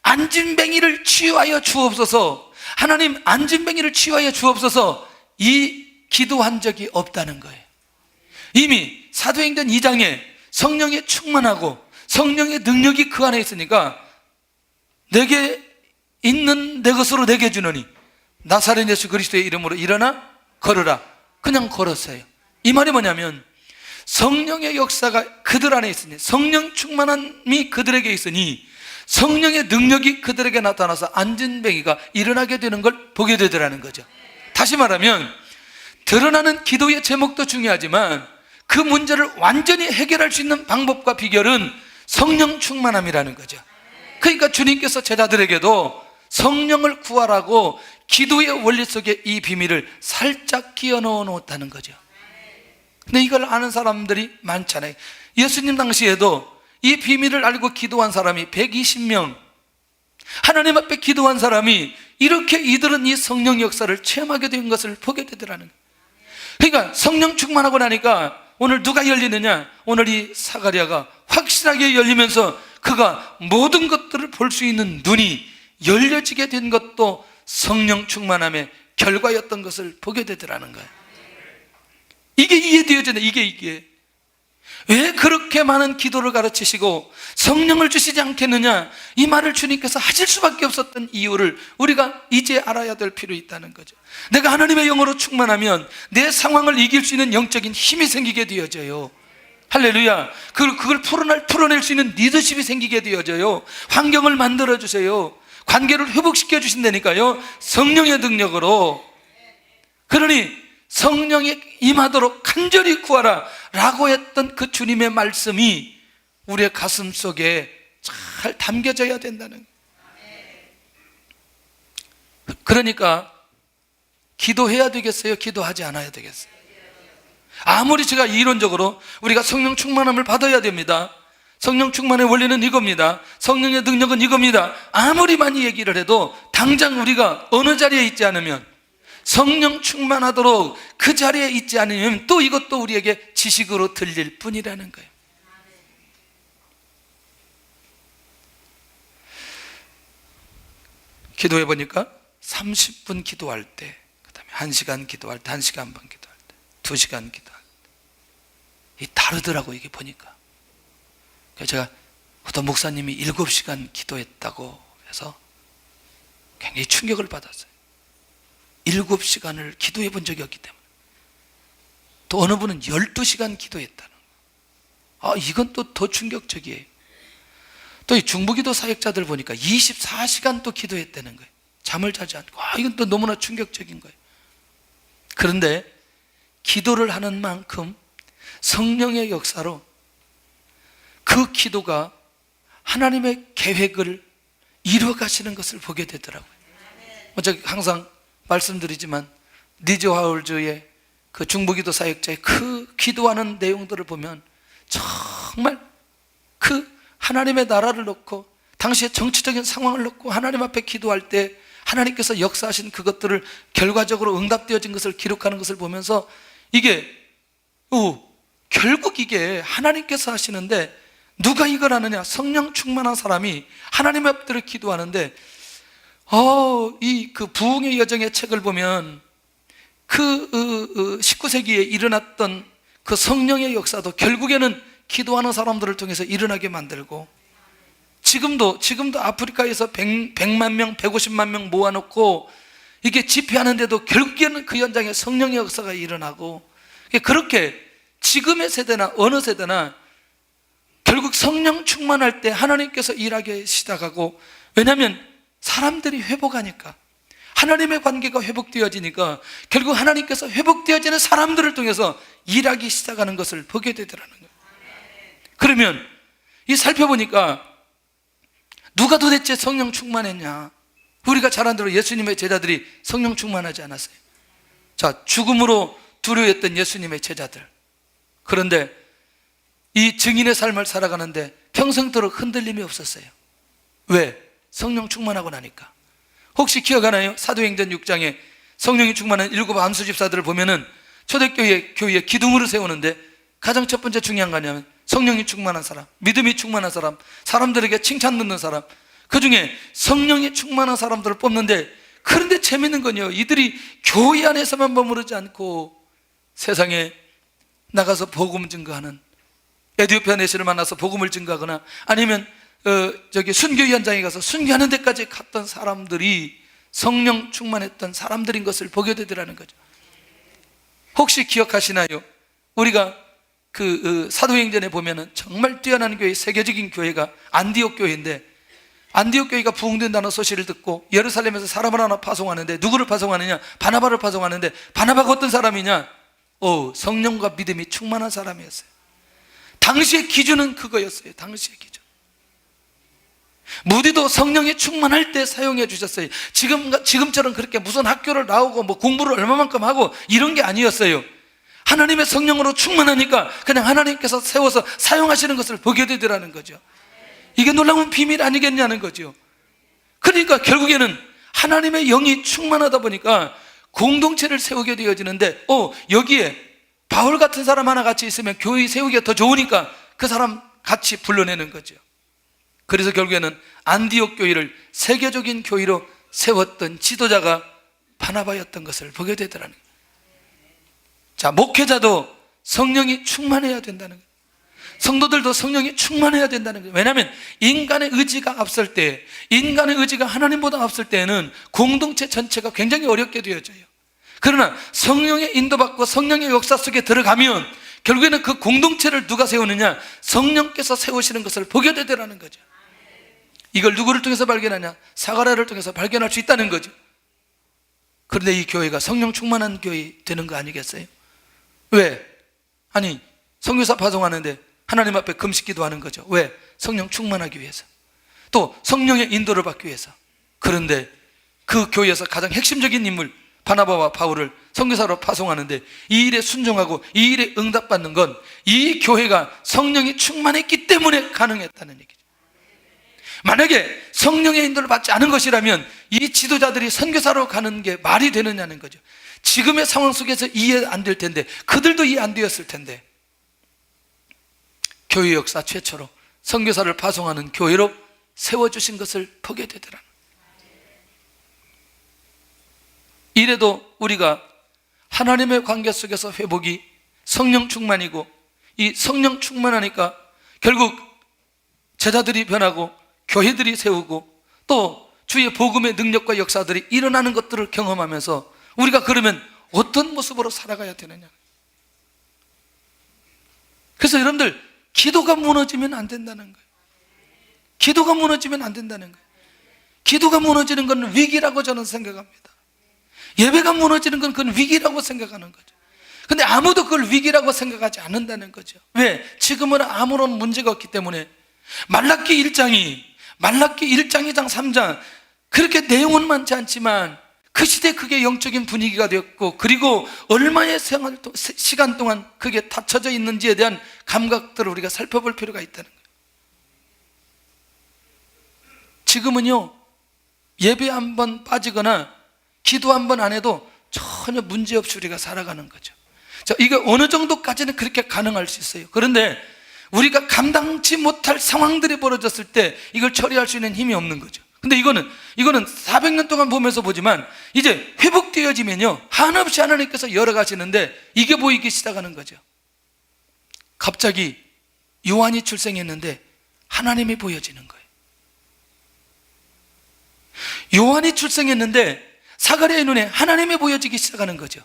안진뱅이를 치유하여 주옵소서, 하나님 안진뱅이를 치유하여 주옵소서, 이 기도한 적이 없다는 거예요. 이미 사도행전 2장에 성령에 충만하고 성령의 능력이 그 안에 있으니까 내게 있는 내 것으로 내게 주노니 나사렛 예수 그리스도의 이름으로 일어나 걸으라. 그냥 걸었어요. 이 말이 뭐냐면 성령의 역사가 그들 안에 있으니, 성령 충만함이 그들에게 있으니 성령의 능력이 그들에게 나타나서 안진뱅이가 일어나게 되는 걸 보게 되더라는 거죠. 다시 말하면 드러나는 기도의 제목도 중요하지만 그 문제를 완전히 해결할 수 있는 방법과 비결은 성령 충만함이라는 거죠. 그러니까 주님께서 제자들에게도 성령을 구하라고 기도의 원리 속에 이 비밀을 살짝 끼워 넣어 놓았다는 거죠. 근데 이걸 아는 사람들이 많잖아요. 예수님 당시에도 이 비밀을 알고 기도한 사람이 120명, 하나님 앞에 기도한 사람이 이렇게 이들은 이 성령 역사를 체험하게 된 것을 보게 되더라는 거예요. 그러니까 성령 충만하고 나니까 오늘 누가 열리느냐? 오늘 이 사가랴가 확실하게 열리면서 그가 모든 것들을 볼 수 있는 눈이 열려지게 된 것도 성령 충만함의 결과였던 것을 보게 되더라는 거예요. 이게 이해되어지네. 이게 왜 그렇게 많은 기도를 가르치시고 성령을 주시지 않겠느냐, 이 말을 주님께서 하실 수밖에 없었던 이유를 우리가 이제 알아야 될 필요 있다는 거죠. 내가 하나님의 영으로 충만하면 내 상황을 이길 수 있는 영적인 힘이 생기게 되어져요. 할렐루야. 그걸 풀어낼 수 있는 리더십이 생기게 되어져요. 환경을 만들어주세요. 관계를 회복시켜 주신다니까요, 성령의 능력으로. 그러니 성령이 임하도록 간절히 구하라 라고 했던 그 주님의 말씀이 우리의 가슴 속에 잘 담겨져야 된다는 거예요. 그러니까 기도해야 되겠어요? 기도하지 않아야 되겠어요? 아무리 제가 이론적으로 우리가 성령 충만함을 받아야 됩니다, 성령 충만의 원리는 이겁니다, 성령의 능력은 이겁니다, 아무리 많이 얘기를 해도 당장 우리가 어느 자리에 있지 않으면, 성령 충만하도록 그 자리에 있지 않으면 또 이것도 우리에게 지식으로 들릴 뿐이라는 거예요. 기도해 보니까 30분 기도할 때, 그 다음에 1시간 기도할 때, 1시간 반 기도할 때, 2시간 기도할 때, 이 다르더라고 이게 보니까. 그래서 제가 어떤 목사님이 7시간 기도했다고 해서 굉장히 충격을 받았어요. 7시간을 기도해 본 적이 없기 때문에. 또 어느 분은 12시간 기도했다는 거예요. 이건 또 더 충격적이에요. 또 이 중부기도 사역자들 보니까 24시간 또 기도했다는 거예요. 잠을 자지 않고. 이건 또 너무나 충격적인 거예요. 그런데 기도를 하는 만큼 성령의 역사로 그 기도가 하나님의 계획을 이루어 가시는 것을 보게 되더라고요. 제가 항상 말씀드리지만 니즈 하울즈의 그 중부기도 사역자의 그 기도하는 내용들을 보면 정말 그 하나님의 나라를 놓고 당시의 정치적인 상황을 놓고 하나님 앞에 기도할 때 하나님께서 역사하신 그것들을 결과적으로 응답되어진 것을 기록하는 것을 보면서 이게 결국 이게 하나님께서 하시는데 누가 이걸 하느냐? 성령 충만한 사람이 하나님 앞에 기도하는데 이 그 부흥의 여정의 책을 보면 그 19세기에 일어났던 그 성령의 역사도 결국에는 기도하는 사람들을 통해서 일어나게 만들고, 지금도 아프리카에서 100만 명, 150만 명 모아놓고 이게 집회하는데도 결국에는 그 현장에 성령의 역사가 일어나고, 그렇게 지금의 세대나 어느 세대나 결국 성령 충만할 때 하나님께서 일하기 시작하고, 왜냐하면 사람들이 회복하니까, 하나님의 관계가 회복되어지니까 결국 하나님께서 회복되어지는 사람들을 통해서 일하기 시작하는 것을 보게 되더라는 거예요. 그러면 이 살펴보니까 누가 도대체 성령 충만했냐? 우리가 잘 아는 대로 예수님의 제자들이 성령 충만하지 않았어요. 자, 죽음으로 두려워했던 예수님의 제자들. 그런데 이 증인의 삶을 살아가는데 평생도록 흔들림이 없었어요. 왜? 성령 충만하고 나니까. 혹시 기억하나요? 사도행전 6장에 성령이 충만한 7 안수 집사들을 보면은 초대교회에 기둥으로 세우는데 가장 첫 번째 중요한 거 아니냐면 성령이 충만한 사람, 믿음이 충만한 사람, 사람들에게 칭찬 듣는 사람, 그 중에 성령이 충만한 사람들을 뽑는데, 그런데 재밌는 건요, 이들이 교회 안에서만 머무르지 않고 세상에 나가서 복음 증거하는, 에티오피아 내시를 만나서 복음을 증거하거나 아니면 순교 현장에 가서 순교하는 데까지 갔던 사람들이 성령 충만했던 사람들인 것을 보게 되더라는 거죠. 혹시 기억하시나요? 우리가 사도행전에 보면은 정말 뛰어난 교회, 세계적인 교회가 안디옥 교회인데, 안디옥 교회가 부흥된다는 소식을 듣고 예루살렘에서 사람을 하나 파송하는데, 누구를 파송하느냐? 바나바를 파송하는데, 바나바가 어떤 사람이냐? 성령과 믿음이 충만한 사람이었어요. 당시의 기준은 그거였어요. 당시의 기준. 무디도 성령이 충만할 때 사용해 주셨어요. 지금처럼 그렇게 무슨 학교를 나오고 뭐 공부를 얼마만큼 하고 이런 게 아니었어요. 하나님의 성령으로 충만하니까 그냥 하나님께서 세워서 사용하시는 것을 보게 되더라는 거죠. 이게 놀라운 비밀 아니겠냐는 거죠. 그러니까 결국에는 하나님의 영이 충만하다 보니까 공동체를 세우게 되어지는데, 여기에 바울 같은 사람 하나 같이 있으면 교회 세우기가 더 좋으니까 그 사람 같이 불러내는 거죠. 그래서 결국에는 안디옥 교회를 세계적인 교회로 세웠던 지도자가 바나바였던 것을 보게 되더라는 거예요. 자, 목회자도 성령이 충만해야 된다는 거예요. 성도들도 성령이 충만해야 된다는 거예요. 왜냐하면 인간의 의지가 앞설 때, 인간의 의지가 하나님보다 앞설 때에는 공동체 전체가 굉장히 어렵게 되어져요. 그러나 성령의 인도받고 성령의 역사 속에 들어가면 결국에는 그 공동체를 누가 세우느냐? 성령께서 세우시는 것을 보게 되더라는 거죠. 이걸 누구를 통해서 발견하냐? 사가랴를 통해서 발견할 수 있다는 거죠. 그런데 이 교회가 성령 충만한 교회 되는 거 아니겠어요? 왜? 아니, 선교사 파송하는데 하나님 앞에 금식 기도하는 거죠. 왜? 성령 충만하기 위해서, 또 성령의 인도를 받기 위해서. 그런데 그 교회에서 가장 핵심적인 인물 바나바와 바울을 선교사로 파송하는데 이 일에 순종하고 이 일에 응답받는 건 이 교회가 성령이 충만했기 때문에 가능했다는 얘기죠. 만약에 성령의 인도를 받지 않은 것이라면 이 지도자들이 선교사로 가는 게 말이 되느냐는 거죠. 지금의 상황 속에서 이해 안 될 텐데, 그들도 이해 안 되었을 텐데, 교회 역사 최초로 선교사를 파송하는 교회로 세워주신 것을 보게 되더라. 이래도 우리가 하나님의 관계 속에서 회복이 성령 충만이고, 이 성령 충만하니까 결국 제자들이 변하고 교회들이 세우고 또 주의 복음의 능력과 역사들이 일어나는 것들을 경험하면서 우리가 그러면 어떤 모습으로 살아가야 되느냐. 그래서 여러분들, 기도가 무너지면 안 된다는 거예요. 기도가 무너지면 안 된다는 거예요. 기도가 무너지는 건 위기라고 저는 생각합니다. 예배가 무너지는 건 그건 위기라고 생각하는 거죠. 근데 아무도 그걸 위기라고 생각하지 않는다는 거죠. 왜? 지금은 아무런 문제가 없기 때문에. 말라기 1장, 2장, 3장 그렇게 내용은 많지 않지만 그 시대에 그게 영적인 분위기가 되었고, 그리고 얼마의 시간 동안 그게 닫혀져 있는지에 대한 감각들을 우리가 살펴볼 필요가 있다는 거예요. 지금은요, 예배 한 번 빠지거나 기도 한 번 안 해도 전혀 문제없이 우리가 살아가는 거죠. 자, 이게 어느 정도까지는 그렇게 가능할 수 있어요. 그런데 우리가 감당치 못할 상황들이 벌어졌을 때 이걸 처리할 수 있는 힘이 없는 거죠. 근데 이거는 400년 동안 보면서 보지만 이제 회복되어지면요, 한없이 하나님께서 열어가시는데 이게 보이기 시작하는 거죠. 갑자기 요한이 출생했는데 하나님이 보여지는 거예요. 요한이 출생했는데 사가랴의 눈에 하나님이 보여지기 시작하는 거죠.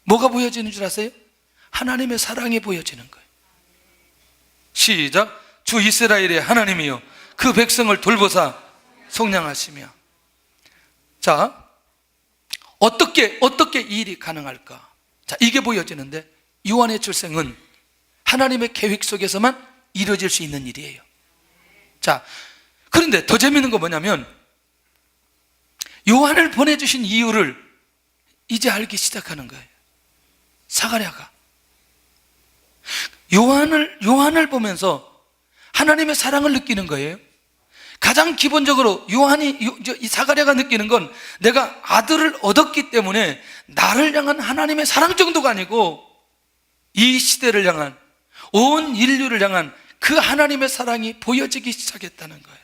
뭐가 보여지는 줄 아세요? 하나님의 사랑이 보여지는 거예요. 시작. 주 이스라엘의 하나님이여 그 백성을 돌보사 속량하시며. 자, 어떻게 이 일이 가능할까? 자, 이게 보여지는데 요한의 출생은 하나님의 계획 속에서만 이루어질 수 있는 일이에요. 자, 그런데 더 재밌는 건 뭐냐면 요한을 보내주신 이유를 이제 알기 시작하는 거예요. 사가랴가 요한을 보면서 하나님의 사랑을 느끼는 거예요. 가장 기본적으로 이 사가랴가 느끼는 건 내가 아들을 얻었기 때문에 나를 향한 하나님의 사랑 정도가 아니고 이 시대를 향한, 온 인류를 향한 그 하나님의 사랑이 보여지기 시작했다는 거예요.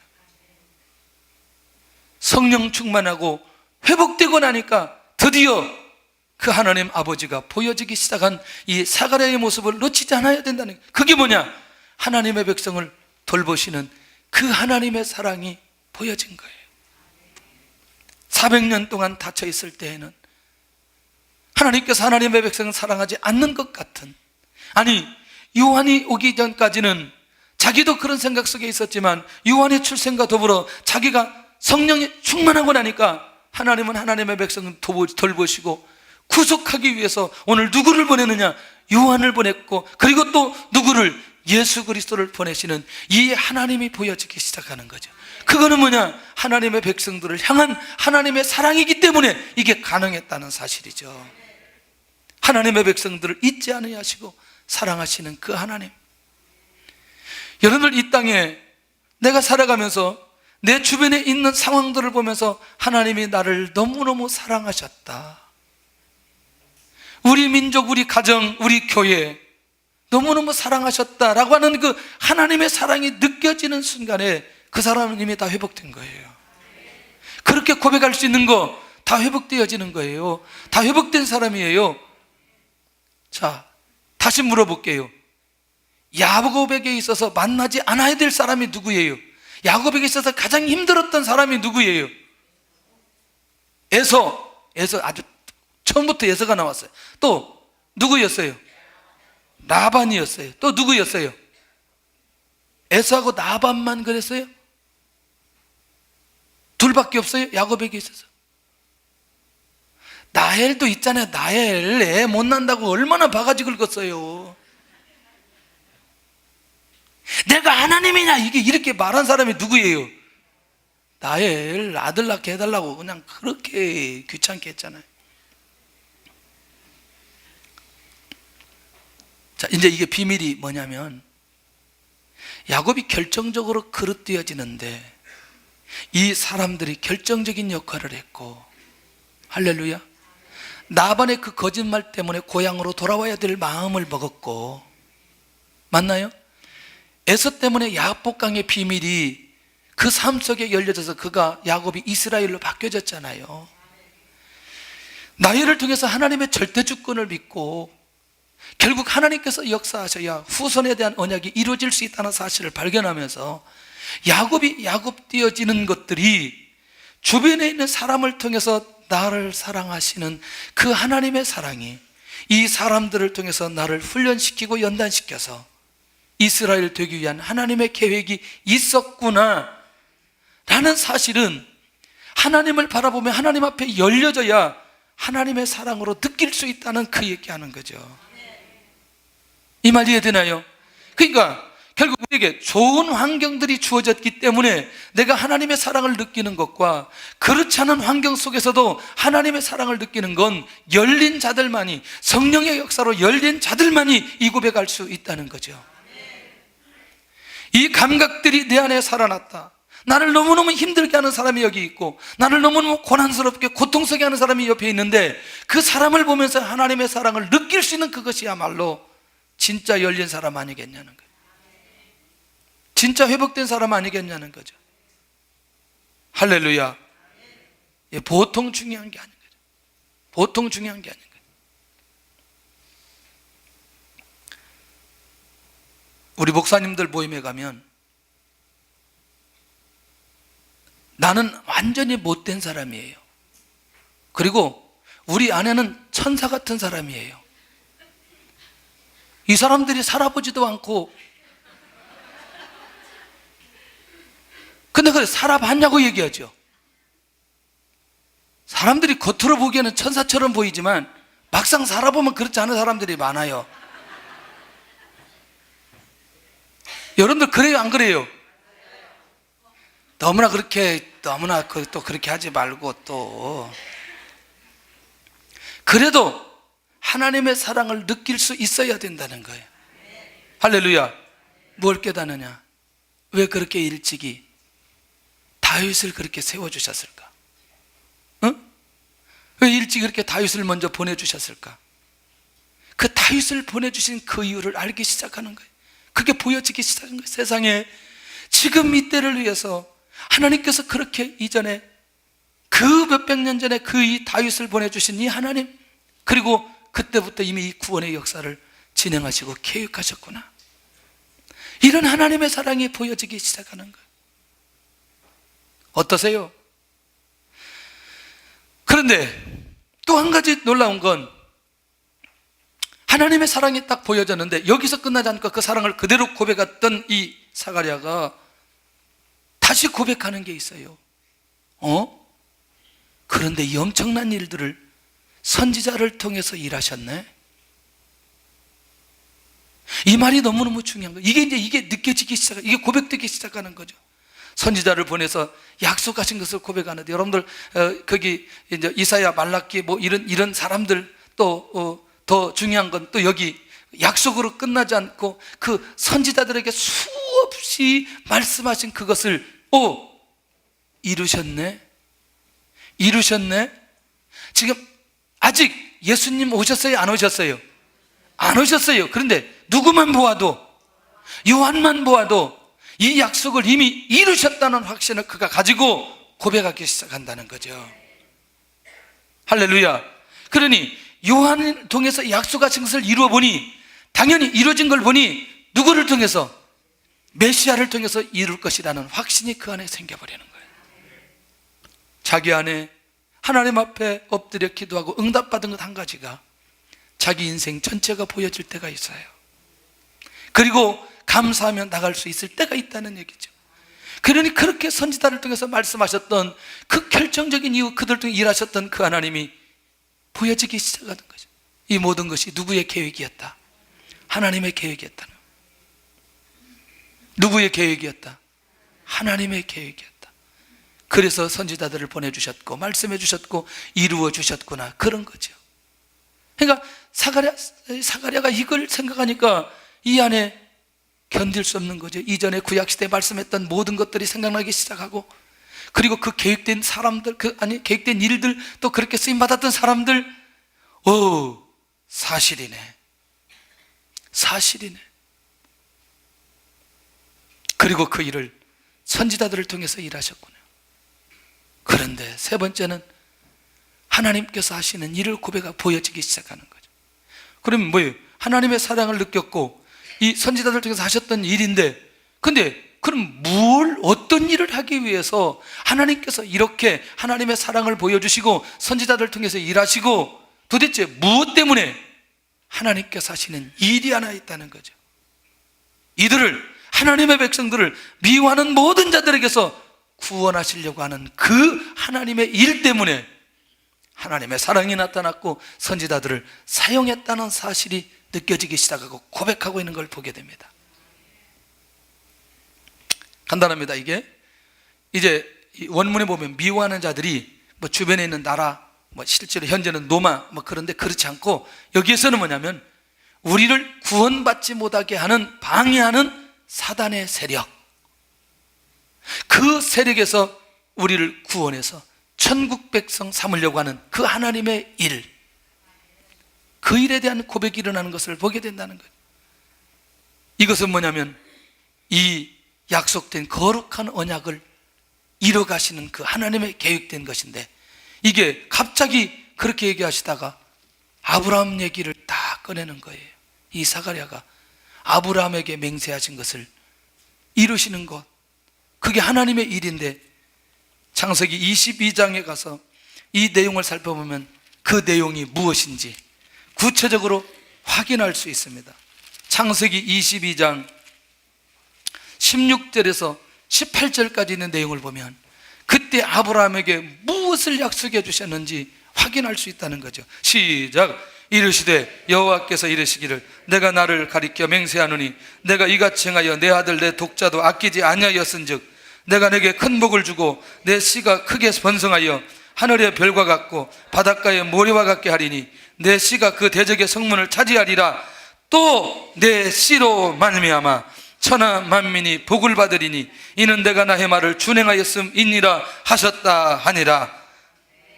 성령 충만하고 회복되고 나니까 드디어 그 하나님 아버지가 보여지기 시작한 이 사가랴의 모습을 놓치지 않아야 된다는 거예요. 그게 뭐냐? 하나님의 백성을 돌보시는 그 하나님의 사랑이 보여진 거예요. 400년 동안 닫혀 있을 때에는 하나님께서 하나님의 백성을 사랑하지 않는 것 같은, 아니 요한이 오기 전까지는 자기도 그런 생각 속에 있었지만 요한의 출생과 더불어 자기가 성령이 충만하고 나니까 하나님은 하나님의 백성을 돌보시고 구속하기 위해서 오늘 누구를 보내느냐? 요한을 보냈고, 그리고 또 누구를? 예수 그리스도를 보내시는 이 하나님이 보여지기 시작하는 거죠. 그거는 뭐냐? 하나님의 백성들을 향한 하나님의 사랑이기 때문에 이게 가능했다는 사실이죠. 하나님의 백성들을 잊지 아니하시고 사랑하시는 그 하나님. 여러분들, 이 땅에 내가 살아가면서 내 주변에 있는 상황들을 보면서 하나님이 나를 너무너무 사랑하셨다, 우리 민족, 우리 가정, 우리 교회 너무너무 사랑하셨다라고 하는 그 하나님의 사랑이 느껴지는 순간에 그 사람은 이미 다 회복된 거예요. 그렇게 고백할 수 있는 거 다 회복되어지는 거예요. 다 회복된 사람이에요. 자, 다시 물어볼게요. 야곱에게 있어서 만나지 않아야 될 사람이 누구예요? 야곱에게 있어서 가장 힘들었던 사람이 누구예요? 에서 아주 처음부터 에서가 나왔어요. 또 누구였어요? 라반이었어요. 또 누구였어요? 에서하고 라반만 그랬어요? 둘밖에 없어요? 야곱에게 있어서. 나엘도 있잖아요. 나엘 애 못 난다고 얼마나 바가지 긁었어요. 내가 하나님이냐 이게 이렇게 말한 사람이 누구예요? 나엘 아들 낳게 해달라고 그냥 그렇게 귀찮게 했잖아요. 자, 이제 이게 비밀이 뭐냐면 야곱이 결정적으로 그릇되어지는데 이 사람들이 결정적인 역할을 했고, 할렐루야. 나반의 그 거짓말 때문에 고향으로 돌아와야 될 마음을 먹었고, 맞나요? 에서 때문에 야복강의 비밀이 그 삶 속에 열려져서 그가 야곱이 이스라엘로 바뀌어졌잖아요. 나일을 통해서 하나님의 절대 주권을 믿고 결국 하나님께서 역사하셔야 후손에 대한 언약이 이루어질 수 있다는 사실을 발견하면서 야곱이 야곱되어지는 것들이 주변에 있는 사람을 통해서 나를 사랑하시는 그 하나님의 사랑이 이 사람들을 통해서 나를 훈련시키고 연단시켜서 이스라엘 되기 위한 하나님의 계획이 있었구나 라는 사실은 하나님을 바라보며 하나님 앞에 열려져야 하나님의 사랑으로 느낄 수 있다는 그 얘기하는 거죠. 이 말 이해되나요? 그러니까 결국 우리에게 좋은 환경들이 주어졌기 때문에 내가 하나님의 사랑을 느끼는 것과 그렇지 않은 환경 속에서도 하나님의 사랑을 느끼는 건 열린 자들만이, 성령의 역사로 열린 자들만이 이 고백할 수 있다는 거죠. 이 감각들이 내 안에 살아났다. 나를 너무너무 힘들게 하는 사람이 여기 있고 나를 너무너무 고난스럽게 고통스럽게 하는 사람이 옆에 있는데 그 사람을 보면서 하나님의 사랑을 느낄 수 있는 그것이야말로 진짜 열린 사람 아니겠냐는 거예요. 진짜 회복된 사람 아니겠냐는 거죠. 할렐루야. 예, 보통 중요한 게 아닌 거죠. 보통 중요한 게 아닌 거예요. 우리 목사님들 모임에 가면 나는 완전히 못된 사람이에요. 그리고 우리 아내는 천사 같은 사람이에요. 이 사람들이 살아보지도 않고 근데 그래 살아봤냐고 얘기하죠. 사람들이 겉으로 보기에는 천사처럼 보이지만 막상 살아보면 그렇지 않은 사람들이 많아요. 여러분들 그래요 안 그래요? 너무나 또 그렇게 하지 말고 또 그래도 하나님의 사랑을 느낄 수 있어야 된다는 거예요. 할렐루야. 뭘 깨닫느냐? 왜 그렇게 일찍이 다윗을 그렇게 세워주셨을까? 응? 왜 일찍 그렇게 다윗을 먼저 보내주셨을까? 그 다윗을 보내주신 그 이유를 알기 시작하는 거예요. 그게 보여지기 시작한 거예요. 세상에 지금 이때를 위해서 하나님께서 그렇게 이전에 그 몇백 년 전에 그 이 다윗을 보내주신 이 하나님, 그리고 그때부터 이미 이 구원의 역사를 진행하시고 계획하셨구나. 이런 하나님의 사랑이 보여지기 시작하는 거예요. 어떠세요? 그런데 또 한 가지 놀라운 건 하나님의 사랑이 딱 보여졌는데 여기서 끝나지 않고 그 사랑을 그대로 고백했던 이 사가랴가 다시 고백하는 게 있어요. 그런데 이 엄청난 일들을 선지자를 통해서 일하셨네. 이 말이 너무너무 중요한 거예요. 이게 느껴지기 시작, 이게 고백되기 시작하는 거죠. 선지자를 보내서 약속하신 것을 고백하는데 여러분들 거기 이제 이사야, 말라기 뭐 이런 사람들 또 더 중요한 건 또 여기 약속으로 끝나지 않고 그 선지자들에게 수없이 말씀하신 그것을 이루셨네. 지금 아직 예수님 오셨어요? 안 오셨어요? 안 오셨어요. 그런데 누구만 보아도, 요한만 보아도 이 약속을 이미 이루셨다는 확신을 그가 가지고 고백하기 시작한다는 거죠. 할렐루야. 그러니 요한을 통해서 약속하신 것을 이루어 보니, 당연히 이루어진 걸 보니 누구를 통해서? 메시아를 통해서 이룰 것이라는 확신이 그 안에 생겨버리는 거예요. 자기 안에 하나님 앞에 엎드려 기도하고 응답받은 것 한 가지가 자기 인생 전체가 보여질 때가 있어요. 그리고 감사하며 나갈 수 있을 때가 있다는 얘기죠. 그러니 그렇게 선지자를 통해서 말씀하셨던 그 결정적인 이유, 그들 통해 일하셨던 그 하나님이 보여지기 시작하는 거죠. 이 모든 것이 누구의 계획이었다? 하나님의 계획이었다는. 누구의 계획이었다? 하나님의 계획이었다. 그래서 선지자들을 보내주셨고 말씀해 주셨고 이루어 주셨구나, 그런 거죠. 그러니까 사가랴가 이걸 생각하니까 이 안에 견딜 수 없는 거죠. 이전에 구약시대에 말씀했던 모든 것들이 생각나기 시작하고, 그리고 그 계획된 사람들, 계획된 일들, 또 그렇게 쓰임받았던 사람들, 사실이네. 그리고 그 일을 선지자들을 통해서 일하셨군요. 그런데 세 번째는 하나님께서 하시는 일을 고백하고 보여지기 시작하는 거죠. 그럼 뭐예요? 하나님의 사랑을 느꼈고 이 선지자들 통해서 하셨던 일인데, 근데 그럼 어떤 일을 하기 위해서 하나님께서 이렇게 하나님의 사랑을 보여주시고 선지자들 통해서 일하시고, 도대체 무엇 때문에 하나님께서 하시는 일이 하나 있다는 거죠. 이들을, 하나님의 백성들을 미워하는 모든 자들에게서 구원하시려고 하는 그 하나님의 일 때문에 하나님의 사랑이 나타났고 선지자들을 사용했다는 사실이 느껴지기 시작하고 고백하고 있는 걸 보게 됩니다. 간단합니다. 이게 이제 원문에 보면 미워하는 자들이 뭐 주변에 있는 나라, 뭐 실제로 현재는 로마, 뭐 그런데 그렇지 않고, 여기에서는 뭐냐면 우리를 구원받지 못하게 하는, 방해하는 사단의 세력, 그 세력에서 우리를 구원해서 천국 백성 삼으려고 하는 그 하나님의 일, 그 일에 대한 고백이 일어나는 것을 보게 된다는 거예요. 이것은 뭐냐면 이 약속된 거룩한 언약을 이뤄가시는 그 하나님의 계획된 것인데, 이게 갑자기 그렇게 얘기하시다가 아브라함 얘기를 다 꺼내는 거예요. 이 사가랴가 아브라함에게 맹세하신 것을 이루시는 것, 그게 하나님의 일인데, 창세기 22장에 가서 이 내용을 살펴보면 그 내용이 무엇인지 구체적으로 확인할 수 있습니다. 창세기 22장 16절에서 18절까지 있는 내용을 보면 그때 아브라함에게 무엇을 약속해 주셨는지 확인할 수 있다는 거죠. 시작. 이르시되 여호와께서 이르시기를 내가 나를 가리켜 맹세하노니 내가 이같이 행하여 내 아들 내 독자도 아끼지 아니하였은즉 내가 내게 큰 복을 주고 내 씨가 크게 번성하여 하늘의 별과 같고 바닷가의 모래와 같게 하리니 내 씨가 그 대적의 성문을 차지하리라. 또 내 씨로 말미암아 천하 만민이 복을 받으리니 이는 내가 나의 말을 준행하였음이니라 하셨다 하니라.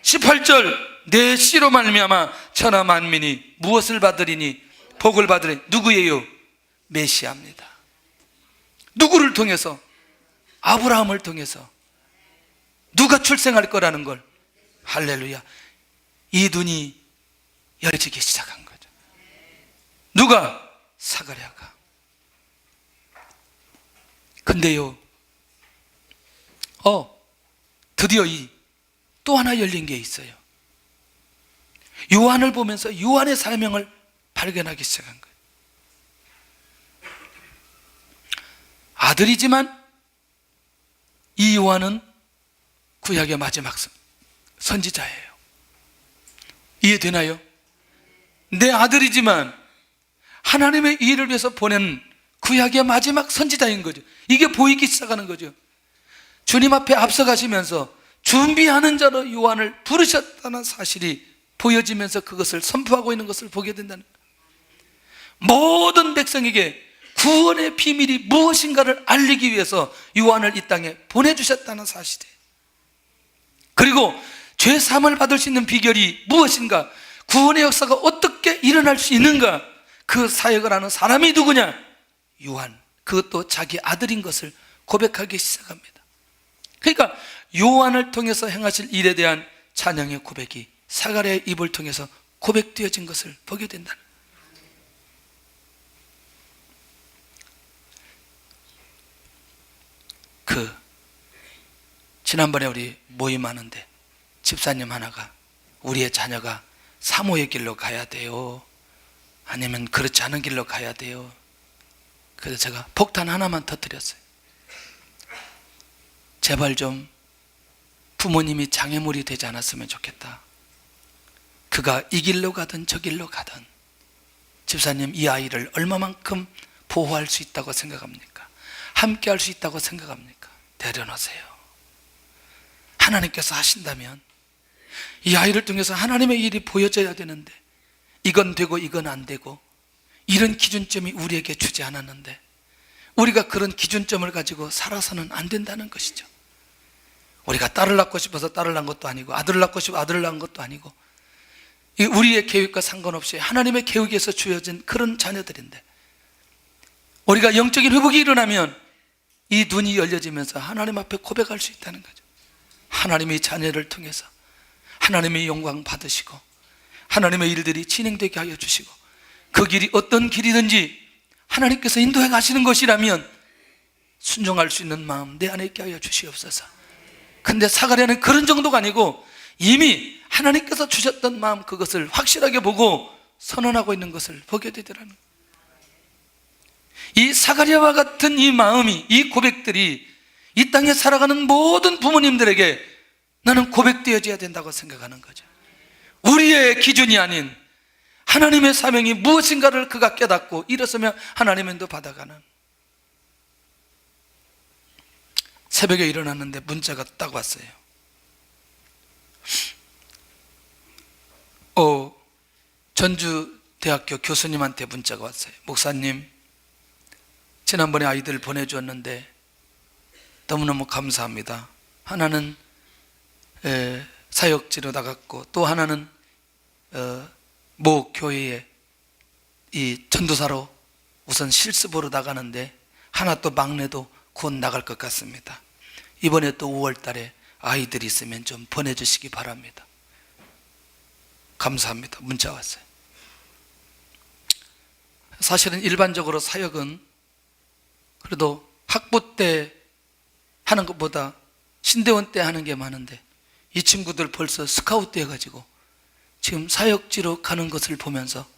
18절, 내 씨로 말미암아 천하 만민이 무엇을 받으리니? 복을 받으리니. 누구예요? 메시아입니다. 누구를 통해서? 아브라함을 통해서. 누가 출생할 거라는 걸, 할렐루야, 이 눈이 열리기 시작한 거죠. 누가? 사가랴가. 근데요, 드디어 또 하나 열린 게 있어요. 요한을 보면서 요한의 사명을 발견하기 시작한 거예요. 아들이지만 이 요한은 구약의 마지막 선지자예요. 이해되나요? 내 아들이지만 하나님의 일을 위해서 보낸 구약의 마지막 선지자인 거죠. 이게 보이기 시작하는 거죠. 주님 앞에 앞서가시면서 준비하는 자로 요한을 부르셨다는 사실이 보여지면서 그것을 선포하고 있는 것을 보게 된다는 거예요. 모든 백성에게 구원의 비밀이 무엇인가를 알리기 위해서 요한을 이 땅에 보내주셨다는 사실이에요. 그리고 죄 사함을 받을 수 있는 비결이 무엇인가, 구원의 역사가 어떻게 일어날 수 있는가, 그 사역을 하는 사람이 누구냐? 요한. 그것도 자기 아들인 것을 고백하기 시작합니다. 그러니까 요한을 통해서 행하실 일에 대한 찬양의 고백이 사가랴의 입을 통해서 고백되어진 것을 보게 된다는 거예요. 지난번에 우리 모임하는데 집사님 하나가 우리의 자녀가 사모의 길로 가야 돼요, 아니면 그렇지 않은 길로 가야 돼요. 그래서 제가 폭탄 하나만 터뜨렸어요. 제발 좀 부모님이 장애물이 되지 않았으면 좋겠다. 그가 이 길로 가든 저 길로 가든 집사님 이 아이를 얼마만큼 보호할 수 있다고 생각합니까? 함께 할 수 있다고 생각합니까? 내려놓으세요. 하나님께서 하신다면 이 아이를 통해서 하나님의 일이 보여져야 되는데 이건 되고 이건 안 되고 이런 기준점이 우리에게 주지 않았는데 우리가 그런 기준점을 가지고 살아서는 안 된다는 것이죠. 우리가 딸을 낳고 싶어서 딸을 낳은 것도 아니고 아들을 낳고 싶어 아들을 낳은 것도 아니고 우리의 계획과 상관없이 하나님의 계획에서 주어진 그런 자녀들인데 우리가 영적인 회복이 일어나면 이 눈이 열려지면서 하나님 앞에 고백할 수 있다는 거죠. 하나님의 자녀를 통해서 하나님의 영광 받으시고 하나님의 일들이 진행되게 하여 주시고 그 길이 어떤 길이든지 하나님께서 인도해 가시는 것이라면 순종할 수 있는 마음 내 안에 있게 하여 주시옵소서. 근데 사가랴는 그런 정도가 아니고 이미 하나님께서 주셨던 마음 그것을 확실하게 보고 선언하고 있는 것을 보게 되더라는 거예요. 이 사가랴와 같은 이 마음이, 이 고백들이 이 땅에 살아가는 모든 부모님들에게 나는 고백되어져야 된다고 생각하는 거죠. 우리의 기준이 아닌 하나님의 사명이 무엇인가를 그가 깨닫고 일어서면 하나님의 인도 받아가는. 새벽에 일어났는데 문자가 딱 왔어요. 전주대학교 교수님한테 문자가 왔어요. 목사님, 지난번에 아이들 보내주었는데 너무너무 감사합니다. 하나는 사역지로 나갔고 또 하나는 모 교회에 이 전도사로 우선 실습으로 나가는데 하나 또 막내도 곧 나갈 것 같습니다. 이번에 또 5월 달에 아이들이 있으면 좀 보내주시기 바랍니다. 감사합니다. 문자 왔어요. 사실은 일반적으로 사역은 그래도 학부 때 하는 것보다 신대원 때 하는 게 많은데 이 친구들 벌써 스카우트 해가지고 지금 사역지로 가는 것을 보면서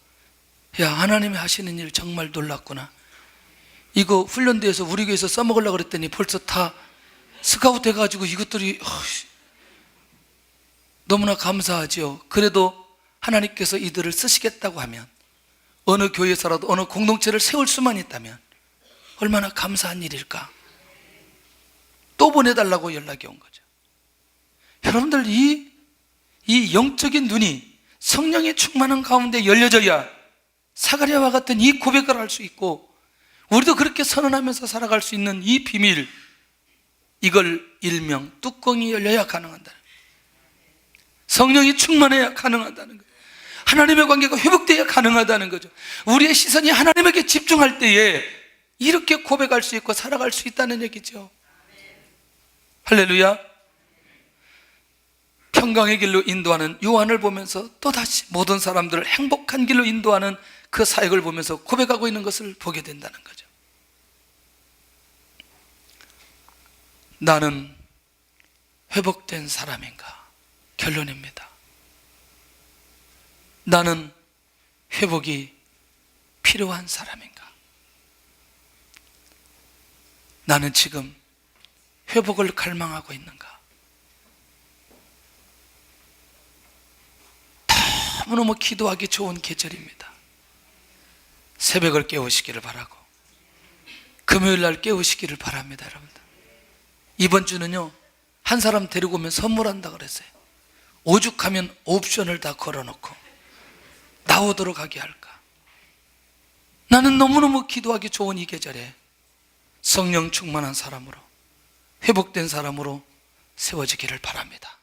야, 하나님이 하시는 일 정말 놀랍구나. 이거 훈련대에서 우리 교회에서 써먹으려고 그랬더니 벌써 다 스카우트 해가지고 이것들이 너무나 감사하죠. 그래도 하나님께서 이들을 쓰시겠다고 하면 어느 교회에서라도 어느 공동체를 세울 수만 있다면 얼마나 감사한 일일까. 또 보내달라고 연락이 온 거죠. 여러분들 이 영적인 눈이 성령의 충만한 가운데 열려져야 사가랴와 같은 이 고백을 할 수 있고 우리도 그렇게 선언하면서 살아갈 수 있는 이 비밀, 이걸 일명 뚜껑이 열려야 가능하다. 성령이 충만해야 가능하다는 거예요. 하나님의 관계가 회복되어야 가능하다는 거죠. 우리의 시선이 하나님에게 집중할 때에 이렇게 고백할 수 있고 살아갈 수 있다는 얘기죠. 할렐루야. 평강의 길로 인도하는 요한을 보면서 또다시 모든 사람들을 행복한 길로 인도하는 그 사역을 보면서 고백하고 있는 것을 보게 된다는 거죠. 나는 회복된 사람인가? 결론입니다. 나는 회복이 필요한 사람인가? 나는 지금 회복을 갈망하고 있는가? 너무너무 기도하기 좋은 계절입니다. 새벽을 깨우시기를 바라고 금요일 날 깨우시기를 바랍니다. 여러분들, 이번 주는요 한 사람 데리고 오면 선물한다 그랬어요. 오죽하면 옵션을 다 걸어놓고 나오도록 하게 할까. 나는 너무너무 기도하기 좋은 이 계절에 성령 충만한 사람으로 회복된 사람으로 세워지기를 바랍니다.